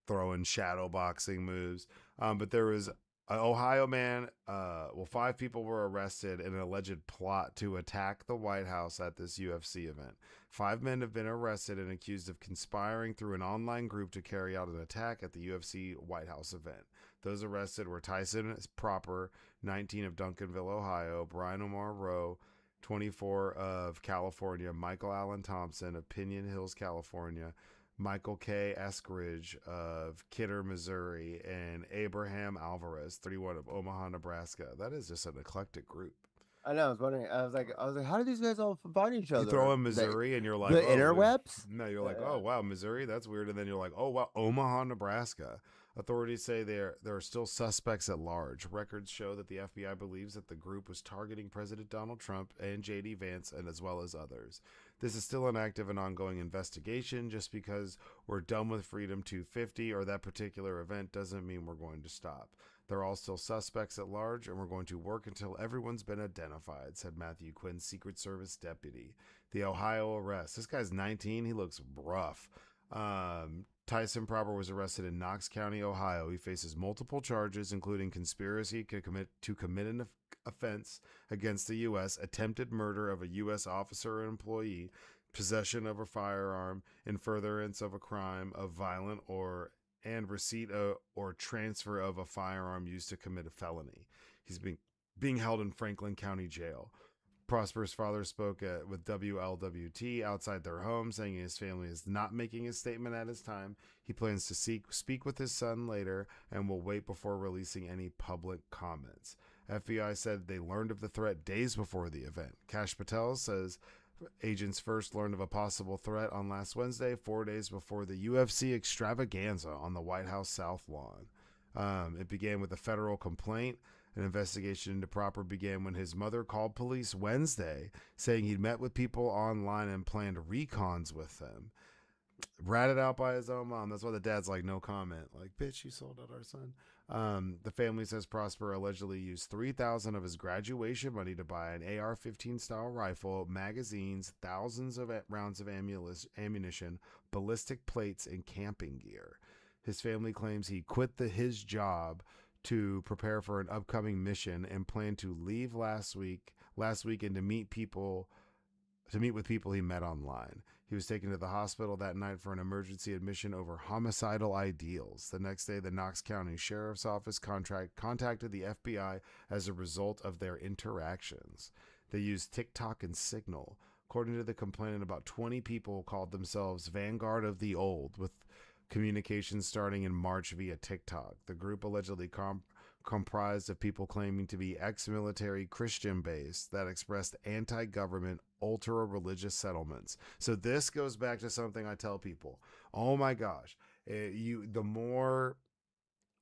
throwing shadow boxing moves. But there was an Ohio man. 5 people were arrested in an alleged plot to attack the White House at this UFC event. 5 men have been arrested and accused of conspiring through an online group to carry out an attack at the UFC White House event. Those arrested were Tyson Proper, 19 of Duncanville, Ohio, Brian Omar Rowe, 24 of California, Michael Allen Thompson of Pinion Hills, California, Michael K. Eskridge of Kidder, Missouri, and Abraham Alvarez, 31 of Omaha, Nebraska. That is just an eclectic group. I know. I was wondering. I was like, how do these guys all find each other? You throw in Missouri, and you're like, the oh, interwebs. No, you're like, oh wow, Missouri, that's weird. And then you're like, oh wow, Omaha, Nebraska. Authorities say there are still suspects at large. Records show that the FBI believes that the group was targeting President Donald Trump and J.D. Vance, and as well as others. This is still an active and ongoing investigation. Just because we're done with Freedom 250 or that particular event doesn't mean we're going to stop. They're all still suspects at large, and we're going to work until everyone's been identified, said Matthew Quinn, Secret Service deputy. The Ohio arrest. This guy's 19. He looks rough. Tyson Proper was arrested in Knox County, Ohio. He faces multiple charges, including conspiracy to commit an offense against the U.S., attempted murder of a U.S. officer or employee, possession of a firearm, in furtherance of a crime of violent and receipt or transfer of a firearm used to commit a felony. He's being held in Franklin County Jail. Prosper's father spoke with WLWT outside their home, saying his family is not making a statement at his time. He plans to speak with his son later and will wait before releasing any public comments. FBI said they learned of the threat days before the event. Kash Patel says agents first learned of a possible threat on last Wednesday, 4 days before the UFC extravaganza on the White House South Lawn. It began with a federal complaint. An investigation into Proper began when his mother called police Wednesday, saying he'd met with people online and planned recons with them. Ratted out by his own mom. That's why the dad's like, no comment. Like, bitch, you sold out our son. The family says Prosper allegedly used $3,000 of his graduation money to buy an AR-15 style rifle, magazines, thousands of rounds of ammunition, ballistic plates, and camping gear. His family claims he quit his job to prepare for an upcoming mission and planned to leave last weekend to meet with people he met online. He was taken to the hospital that night for an emergency admission over homicidal ideals. The next day, the Knox County Sheriff's Office contacted the FBI as a result of their interactions. They used TikTok and Signal. According to the complainant, about 20 people called themselves Vanguard of the Old, with communications starting in March via TikTok. The group allegedly comprised of people claiming to be ex-military Christian base that expressed anti-government ultra-religious settlements. So this goes back to something I tell people. Oh my gosh, the more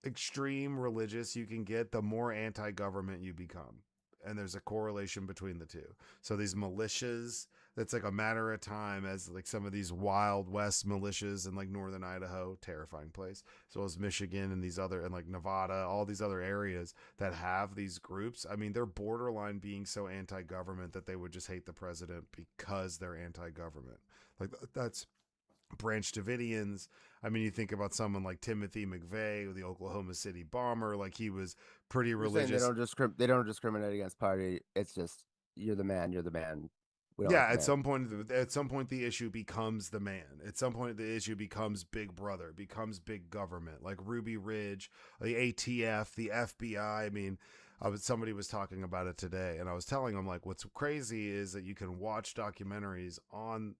extreme religious you can get, the more anti-government you become. And there's a correlation between the two. So these militias, that's like a matter of time as like some of these Wild West militias in like northern Idaho, terrifying place, as well as Michigan and these other, and like Nevada, all these other areas that have these groups. I mean, they're borderline being so anti-government that they would just hate the president because they're anti-government. Like that's Branch Davidians. I mean, you think about someone like Timothy McVeigh, the Oklahoma City bomber. Like he was pretty You're saying religious. they don't discriminate against party. It's just you're the man. You're the man. We don't Yeah, like the man. at some point, the issue becomes the man. At some point, the issue becomes Big Brother, becomes big government, like Ruby Ridge, the ATF, the FBI. I mean, somebody was talking about it today, and I was telling them like, what's crazy is that you can watch documentaries on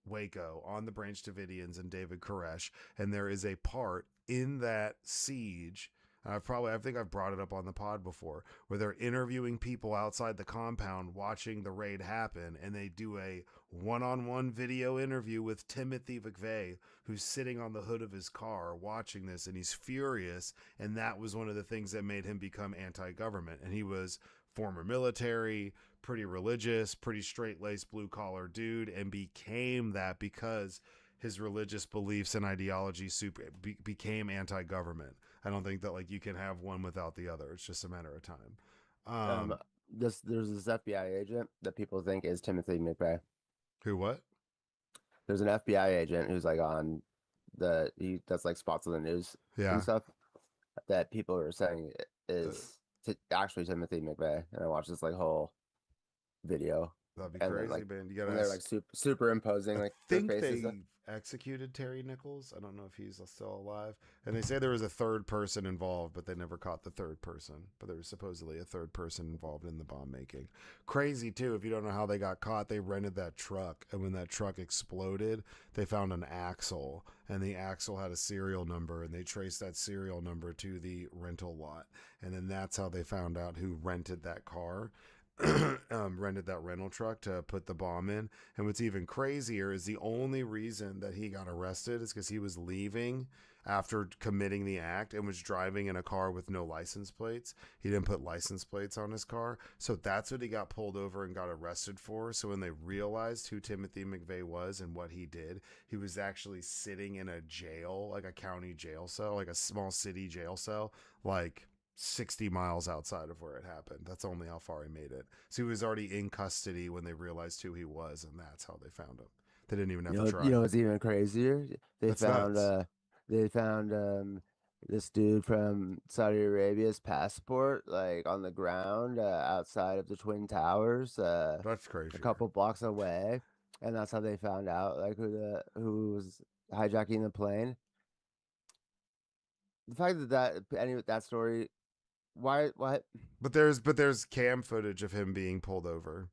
Waco, on the Branch Davidians and David Koresh, and there is a part in that siege. I think I've brought it up on the pod before, where they're interviewing people outside the compound watching the raid happen, and they do a one-on-one video interview with Timothy McVeigh, who's sitting on the hood of his car watching this, and he's furious, and that was one of the things that made him become anti-government. And he was former military, pretty religious, pretty straight-laced blue-collar dude, and became that because his religious beliefs and ideology became anti-government. I don't think that like you can have one without the other. It's just a matter of time. Um, there's this FBI agent that people think is Timothy McVeigh. Who what? There's an FBI agent who's like on he does like spots on the news Yeah. and stuff that people are saying is actually Timothy McVeigh. And I watched this like whole video. That'd be And then, crazy, like, man. You gotta and they're like superimposing I like their think faces. they executed Terry Nichols. I don't know if he's still alive. And they say there was a third person involved, but they never caught the third person. But there was supposedly a third person involved in the bomb making. Crazy too. If you don't know how they got caught, they rented that truck, and when that truck exploded, they found an axle, and the axle had a serial number, and they traced that serial number to the rental lot, and then that's how they found out who rented that car. Rented that rental truck to put the bomb in. And what's even crazier is the only reason that he got arrested is because he was leaving after committing the act and was driving in a car with no license plates. He didn't put license plates on his car. So that's what he got pulled over and got arrested for. So when they realized who Timothy McVeigh was and what he did, he was actually sitting in a jail, like a county jail cell, like a small city jail cell, like 60 miles outside of where it happened. That's only how far he made it. So he was already in custody when they realized who he was, and that's how they found him. They didn't even have to try. You know what's even crazier? That's nuts. They found this dude from Saudi Arabia's passport like on the ground outside of the Twin Towers That's crazy. a couple blocks away, and that's how they found out like who was hijacking the plane. The fact that story, why what? But there's cam footage of him being pulled over.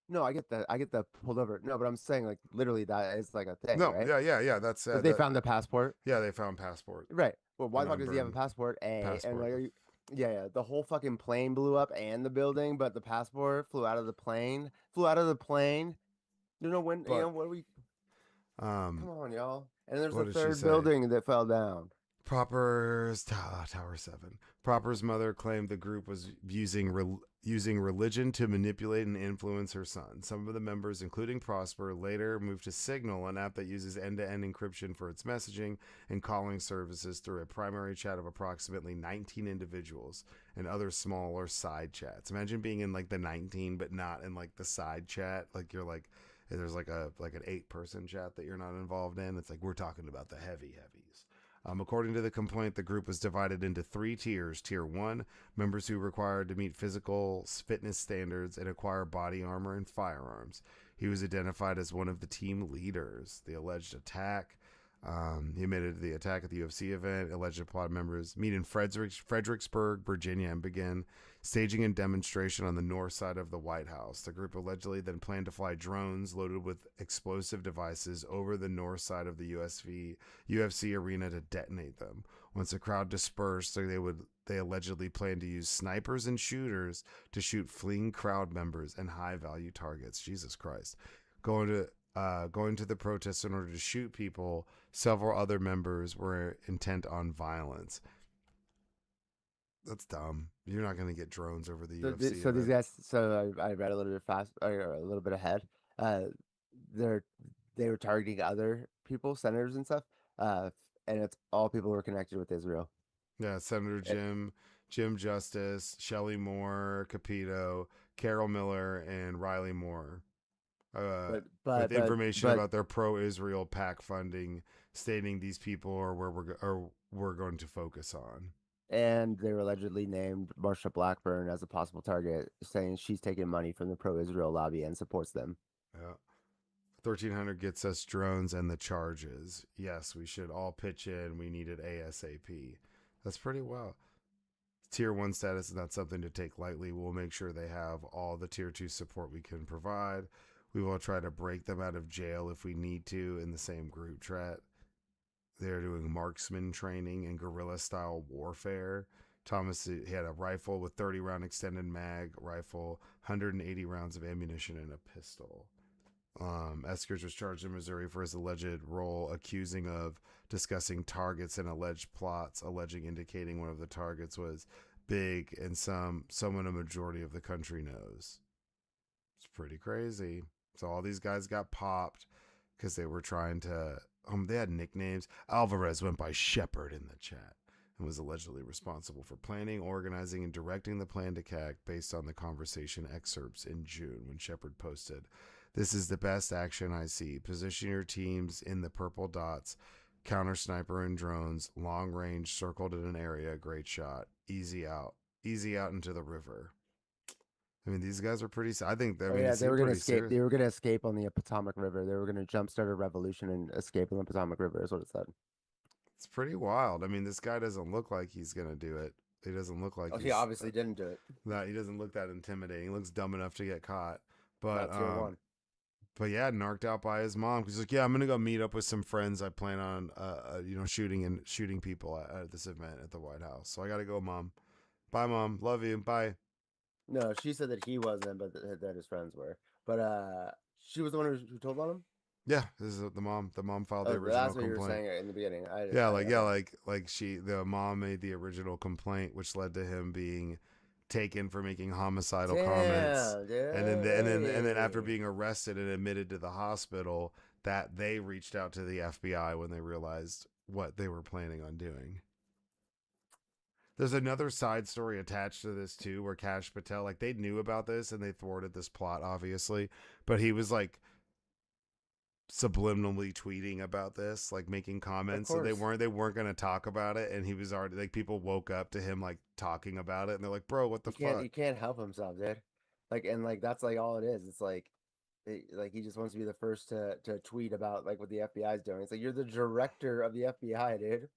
No, I get that pulled over. No, but I'm saying like literally that is like a thing, No, right? yeah. That's But they found the passport. yeah, they found passport. Right. Well, why the fuck does he have a Unburned passport? And passport. like, yeah, the whole fucking plane blew up and the building, but the passport flew out of the plane. Flew out of the plane. You know when? But, you know what we? Come on, y'all. And there's what a did she third say? building that fell down. Proper's Tower 7. Proper's mother claimed the group was using religion to manipulate and influence her son. Some of the members, including Prosper, later moved to Signal, an app that uses end-to-end encryption for its messaging and calling services through a primary chat of approximately 19 individuals and other smaller side chats. Imagine being in like the 19 but not in like the side chat. Like you're like there's like an 8-person chat that you're not involved in. It's like we're talking about the heavies. According to the complaint, the group was divided into 3 tiers. Tier 1, members who required to meet physical fitness standards and acquire body armor and firearms. He was identified as one of the team leaders. The alleged attack, he admitted the attack at the UFC event. Alleged plot members meet in Fredericksburg, Virginia, and begin staging a demonstration on the north side of the White House. The group allegedly then planned to fly drones loaded with explosive devices over the north side of the UFC arena to detonate them. Once the crowd dispersed, so they would they allegedly plan to use snipers and shooters to shoot fleeing crowd members and high value targets. Jesus Christ. Going to the protests in order to shoot people. Several other members were intent on violence. That's dumb. You're not going to get drones over the UFC. So these guys. So I read a little bit fast, or a little bit ahead. Uh, they're they were targeting other people, senators and stuff. And it's all people who are connected with Israel. Yeah, Senator It, Jim Justice, Shelley Moore, Capito, Carol Miller, and Riley Moore. but With but but information but about their pro-Israel PAC funding, stating these people are where we're going to focus on. and they were allegedly named Marsha Blackburn as a possible target, saying she's taking money from the pro-Israel lobby and supports them. Yeah. 1,300 gets us drones and the charges. Yes, we should all pitch in. We need it ASAP. That's pretty well. Tier 1 status is not something to take lightly. We'll make sure they have all the Tier 2 support we can provide. We will try to break them out of jail if we need to in the same group chat. They're doing marksman training and guerrilla-style warfare. Thomas, he had a rifle with 30-round extended mag rifle, 180 rounds of ammunition, and a pistol. Eskers was charged in Missouri for his alleged role, accusing of discussing targets and alleged plots, alleging indicating one of the targets was big and someone a majority of the country knows. It's pretty crazy. So all these guys got popped because they were trying to. They had nicknames. Alvarez went by Shepard in the chat and was allegedly responsible for planning, organizing, and directing the plan to CAC based on the conversation excerpts in June when Shepard posted, "This is the best action I see. Position your teams in the purple dots. Counter sniper and drones. Long range circled in an area. Great shot. Easy out. Easy out into the river." I mean, these guys are pretty. I think. I mean, They were going to escape. Serious. They were going to escape on the Potomac River. They were going to jumpstart a revolution and escape on the Potomac River. Is what it said. It's pretty wild. I mean, this guy doesn't look like he's going to do it. He doesn't look like. He obviously didn't do it. No, he doesn't look that intimidating. He looks dumb enough to get caught. But Tier 1. But yeah, narked out by his mom. He's like, yeah, I'm gonna go meet up with some friends. I plan on, shooting people at this event at the White House. So I gotta go, Mom. Bye, Mom. Love you. Bye. No, she said that he wasn't, but that his friends were. But she was the one who told on him. Yeah, this is the mom. The mom filed the original that's what complaint. you were saying in the beginning. The mom made the original complaint, which led to him being taken for making homicidal Damn, comments, dude. and then after being arrested and admitted to the hospital, that they reached out to the FBI when they realized what they were planning on doing. There's another side story attached to this too, where Kash Patel, like, they knew about this and they thwarted this plot, obviously, but he was like subliminally tweeting about this, like making comments, so they weren't going to talk about it, and he was already, like, people woke up to him like talking about it, and they're like, bro, what the fuck? He can't help himself, dude. Like that's like all it is. It's like he just wants to be the first to tweet about like what the FBI is doing. It's like, you're the director of the FBI, dude.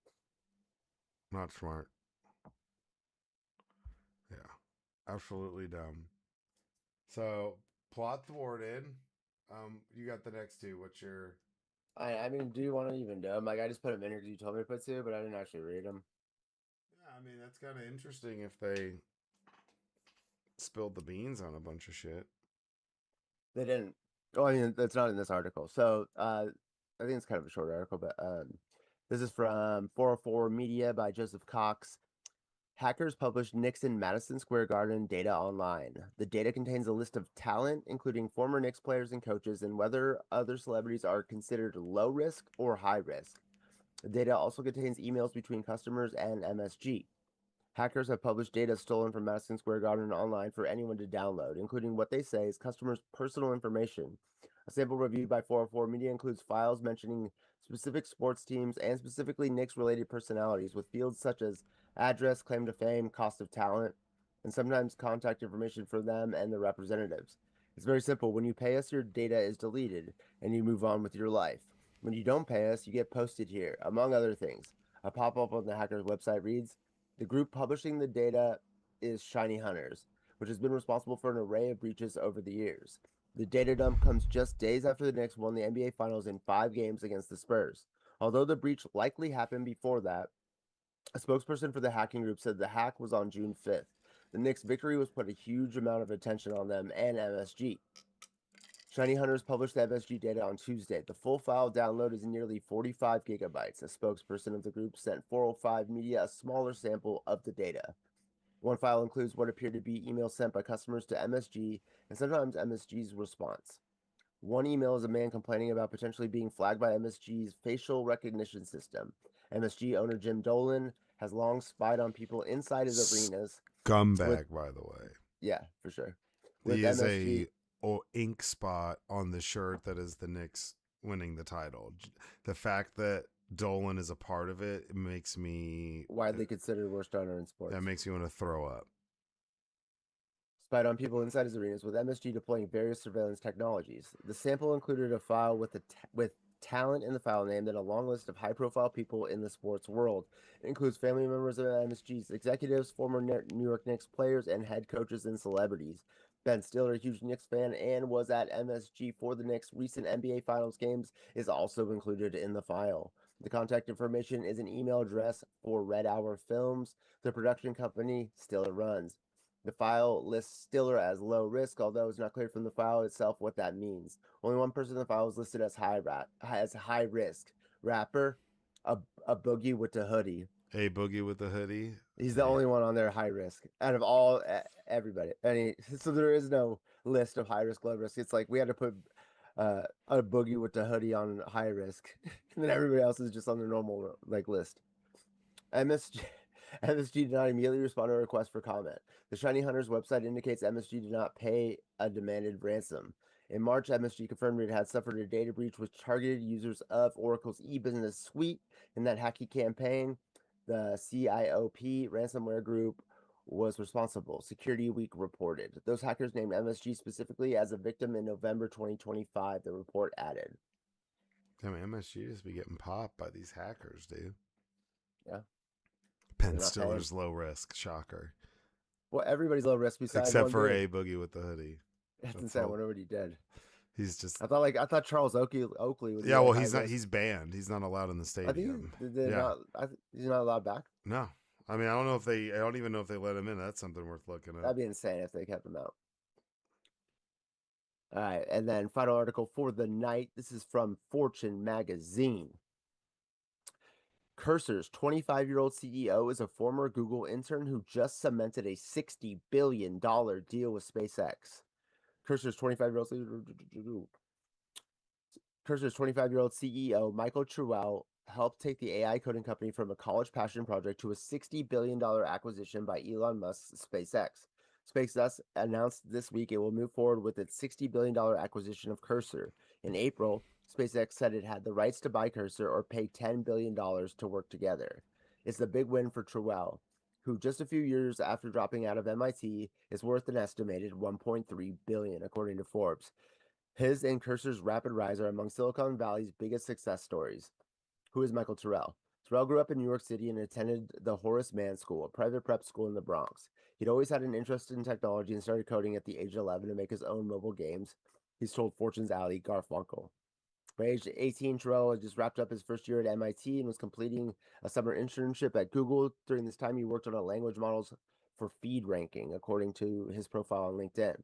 Not smart. Yeah, absolutely dumb. So plot thwarted. You got the next two. What's your? I mean, do you want to even know them? Like, I just put them in here because you told me to put two, but I didn't actually read them. Yeah, I mean, that's kind of interesting if they spilled the beans on a bunch of shit. They didn't. Oh, I mean, that's not in this article. So I think it's kind of a short article, but this is from 404 Media by Joseph Cox. Hackers published Knicks and Madison Square Garden data online. The data contains a list of talent, including former Knicks players and coaches, and whether other celebrities are considered low risk or high risk. The data also contains emails between customers and MSG. Hackers have published data stolen from Madison Square Garden online for anyone to download, including what they say is customers' personal information. A sample review by 404 Media includes files mentioning specific sports teams and specifically Knicks-related personalities, with fields such as address, claim to fame, cost of talent, and sometimes contact information for them and their representatives. It's very simple. When you pay us, your data is deleted, and you move on with your life. When you don't pay us, you get posted here, among other things. A pop-up on the hacker's website reads, "The group publishing the data is Shiny Hunters, which has been responsible for an array of breaches over the years. The data dump comes just days after the Knicks won the NBA Finals in 5 games against the Spurs. Although the breach likely happened before that, A spokesperson for the hacking group said the hack was on June 5th. The Knicks' victory was put a huge amount of attention on them and MSG. Shiny Hunters published the MSG data on Tuesday. The full file download is nearly 45 gigabytes. A spokesperson of the group sent 405 Media a smaller sample of the data. One file includes what appeared to be emails sent by customers to MSG and sometimes MSG's response. One email is a man complaining about potentially being flagged by MSG's facial recognition system. MSG owner Jim Dolan has long spied on people inside his arenas. Scumbag, by the way. Yeah, for sure. With he is MSG, a ink spot on the shirt that is the Knicks winning the title. The fact that Dolan is a part of it, it makes me widely considered worst owner in sports. That makes me want to throw up. Spied on people inside his arenas with MSG deploying various surveillance technologies. The sample included a file with talent in the file name and a long list of high-profile people in the sports world. It includes family members of MSG's executives, former New York Knicks players, and head coaches and celebrities. Ben Stiller, a huge Knicks fan and was at MSG for the Knicks' recent NBA Finals games, is also included in the file. The contact information is an email address for Red Hour Films, the production company Stiller runs. The file lists Stiller as low risk, although it's not clear from the file itself what that means. Only one person in the file is listed as high risk. Rapper, a boogie with the hoodie. A boogie with the hoodie. He's the only one on there high risk out of all everybody. So there is no list of high risk, low risk. It's like we had to put a boogie with the hoodie on high risk, and then everybody else is just on the normal list. MSG did not immediately respond to a request for comment. The Shiny Hunters website indicates MSG did not pay a demanded ransom. In March, MSG confirmed it had suffered a data breach which targeted users of Oracle's e-business suite. In that hacky campaign, the CIOP ransomware group was responsible, Security Week reported. Those hackers named MSG specifically as a victim in November 2025, the report added. Damn, MSG just be getting popped by these hackers, dude. Yeah. Ben Stiller's low risk. Shocker. Well, everybody's low risk besides except for a boogie with the hoodie. That's insane. I wonder what he did. He's just. I thought Charles Oakley was. Yeah, well, he's not. He's banned. He's not allowed in the stadium. He's not allowed back. No, I mean I don't know if they. I don't even know if they let him in. That's something worth looking at. That'd be insane if they kept him out. All right, and then final article for the night. This is from Fortune magazine. Cursor's 25-year-old CEO is a former Google intern who just cemented a $60 billion deal with SpaceX. Cursor's 25-year-old CEO, Michael Truell, helped take the AI coding company from a college passion project to a $60 billion acquisition by Elon Musk's SpaceX. SpaceX announced this week it will move forward with its $60 billion acquisition of Cursor. In April, SpaceX said it had the rights to buy Cursor or pay $10 billion to work together. It's the big win for Truell, who just a few years after dropping out of MIT is worth an estimated $1.3 billion, according to Forbes. His and Cursor's rapid rise are among Silicon Valley's biggest success stories. Who is Michael Truell? Truell grew up in New York City and attended the Horace Mann School, a private prep school in the Bronx. He'd always had an interest in technology and started coding at the age of 11 to make his own mobile games. He's told Fortune's Ali Garfunkel. By age 18, Truell had just wrapped up his first year at MIT and was completing a summer internship at Google. During this time, he worked on language models for feed ranking, according to his profile on LinkedIn.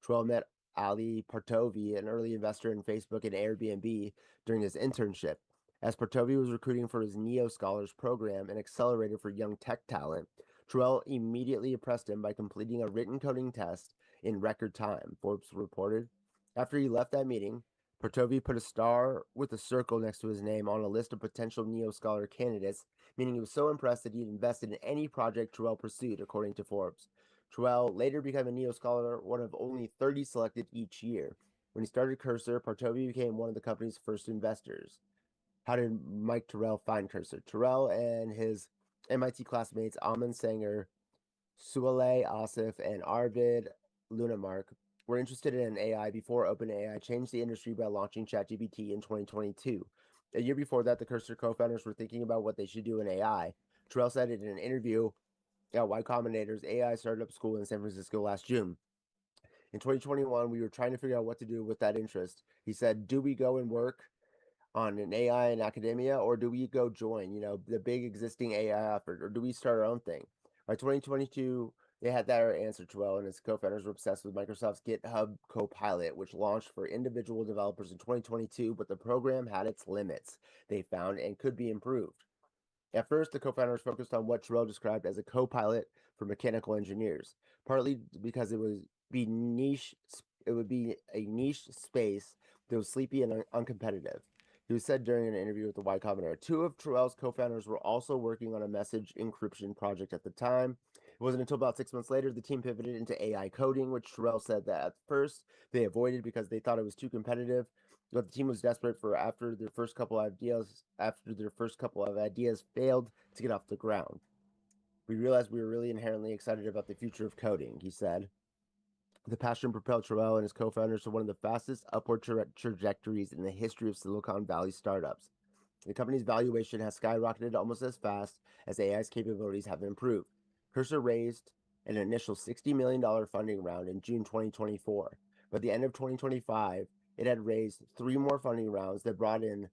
Truell met Ali Partovi, an early investor in Facebook and Airbnb, during his internship. As Partovi was recruiting for his Neo Scholars program, an accelerator for young tech talent, Truell immediately impressed him by completing a written coding test in record time, Forbes reported. After he left that meeting, Partovi put a star with a circle next to his name on a list of potential Neo Scholar candidates, meaning he was so impressed that he had invested in any project Truell pursued, according to Forbes. Truell later became a Neo Scholar, one of only 30 selected each year. When he started Cursor, Partovi became one of the company's first investors. How did Mike Truell find Cursor? Truell and his MIT classmates Aman Sanger, Suale Asif, and Arvid Lunamark were interested in AI before OpenAI changed the industry by launching ChatGPT in 2022. A year before that, the Cursor co-founders were thinking about what they should do in AI. Truell said in an interview at Y Combinator's AI startup school in San Francisco last June. In 2021, we were trying to figure out what to do with that interest. He said, "Do we go and work on an AI in academia, or do we go join, the big existing AI effort, or do we start our own thing? By 2022, they had that answer. Terrell and his co-founders were obsessed with Microsoft's GitHub Copilot, which launched for individual developers in 2022, but the program had its limits, they found, and could be improved. At first, the co-founders focused on what Terrell described as a co-pilot for mechanical engineers, partly because it would be a niche space that was sleepy and uncompetitive. He was said during an interview with the Y Combinator. Two of Terrell's co-founders were also working on a message encryption project at the time. It wasn't until about 6 months later the team pivoted into AI coding, which Terrell said that at first they avoided because they thought it was too competitive. But the team was desperate for after their first couple of ideas failed to get off the ground. We realized we were really inherently excited about the future of coding, he said. The passion propelled Terrell and his co-founders to one of the fastest upward trajectories in the history of Silicon Valley startups. The company's valuation has skyrocketed almost as fast as AI's capabilities have improved. Cursor raised an initial $60 million funding round in June 2024. By the end of 2025, it had raised 3 more funding rounds that brought in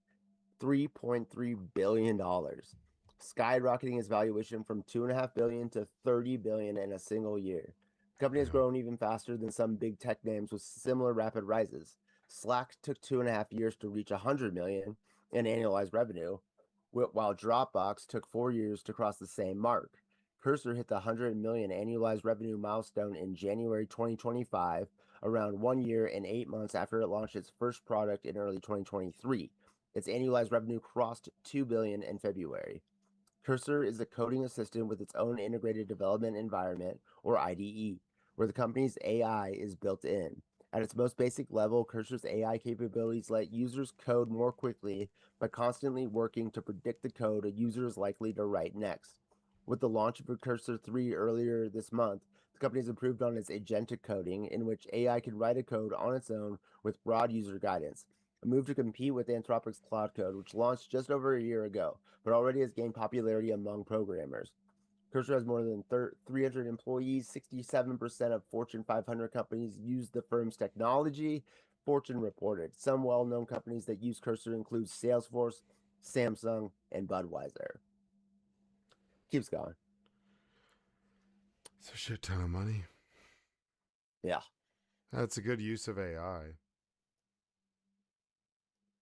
$3.3 billion, skyrocketing its valuation from $2.5 billion to $30 billion in a single year. The company has grown even faster than some big tech names with similar rapid rises. Slack took 2.5 years to reach $100 million in annualized revenue, while Dropbox took 4 years to cross the same mark. Cursor hit the 100 million annualized revenue milestone in January 2025, around 1 year and 8 months after it launched its first product in early 2023. Its annualized revenue crossed $2 billion in February. Cursor is a coding assistant with its own integrated development environment, or IDE, where the company's AI is built in. At its most basic level, Cursor's AI capabilities let users code more quickly by constantly working to predict the code a user is likely to write next. With the launch of Cursor 3 earlier this month, the company has improved on its agentic coding, in which AI can write a code on its own with broad user guidance, a move to compete with Anthropic's Cloud Code, which launched just over a year ago, but already has gained popularity among programmers. Cursor has more than 300 employees. 67% of Fortune 500 companies use the firm's technology, Fortune reported. Some well-known companies that use Cursor include Salesforce, Samsung, and Budweiser. Keeps going. It's a shit ton of money. Yeah. That's a good use of AI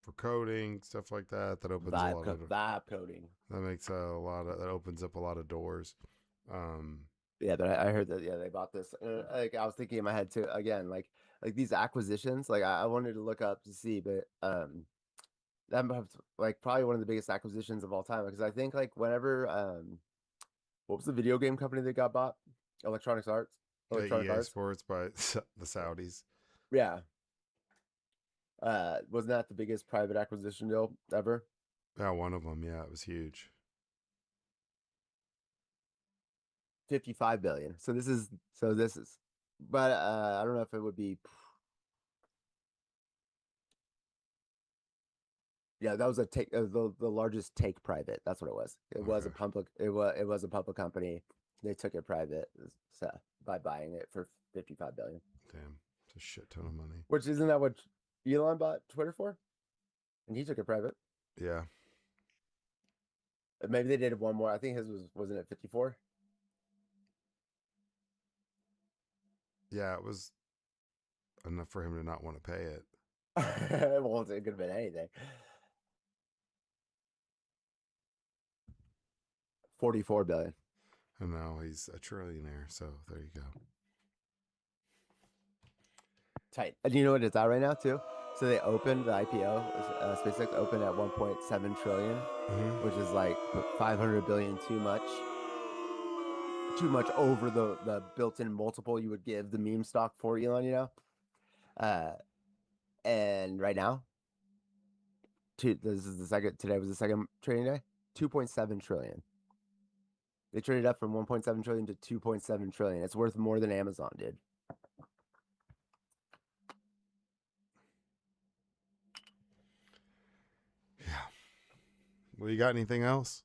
for coding, stuff like that. That opens a lot of vibe coding. That makes that opens up a lot of doors. Yeah, I heard that. Yeah, they bought this. Like I was thinking in my head too. Again, like these acquisitions. Like I wanted to look up to see, but that was like probably one of the biggest acquisitions of all time. Because I think like whenever what was the video game company that got bought? Electronic Arts. Electronic Arts Sports by the Saudis. Yeah. Wasn't that the biggest private acquisition deal ever? Yeah, one of them. Yeah, it was huge. 55 billion. So this is, but I don't know if it would be. Yeah, that was a take, the largest take private. That's what it was. It was a public. It was a public company. They took it private, so by buying it for 55 billion. Damn, it's a shit ton of money. Which isn't that what Elon bought Twitter for? And he took it private. Yeah. Maybe they did one more. I think his wasn't it 54? Yeah, it was enough for him to not want to pay it. Well, it could have been anything. 44 billion. And now he's a trillionaire. So there you go. Tight. And you know what it's at right now too? So they opened the IPO. SpaceX opened at 1.7 trillion, which is like 500 billion too much. Too much over the built-in multiple you would give the meme stock for, Elon. And right now, today was the second trading day. 2.7 trillion. They traded up from 1.7 trillion to 2.7 trillion. It's worth more than Amazon did. Yeah. Well, you got anything else?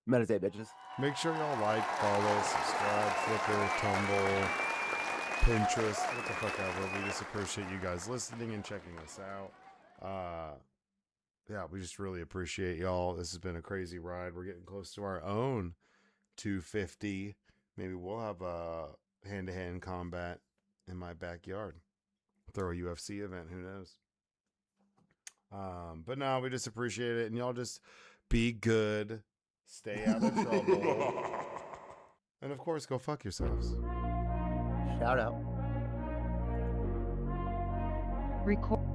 Meditate, bitches. Make sure y'all like, follow, subscribe, Flickr, Tumble, Pinterest, what the fuck ever. We just appreciate you guys listening and checking us out. Yeah, we just really appreciate y'all. This has been a crazy ride. We're getting close to our own 250. Maybe we'll have a hand-to-hand combat in my backyard. Throw a UFC event. Who knows? But no, we just appreciate it, and y'all just be good, stay out of trouble, and of course, go fuck yourselves. Shout out. Record.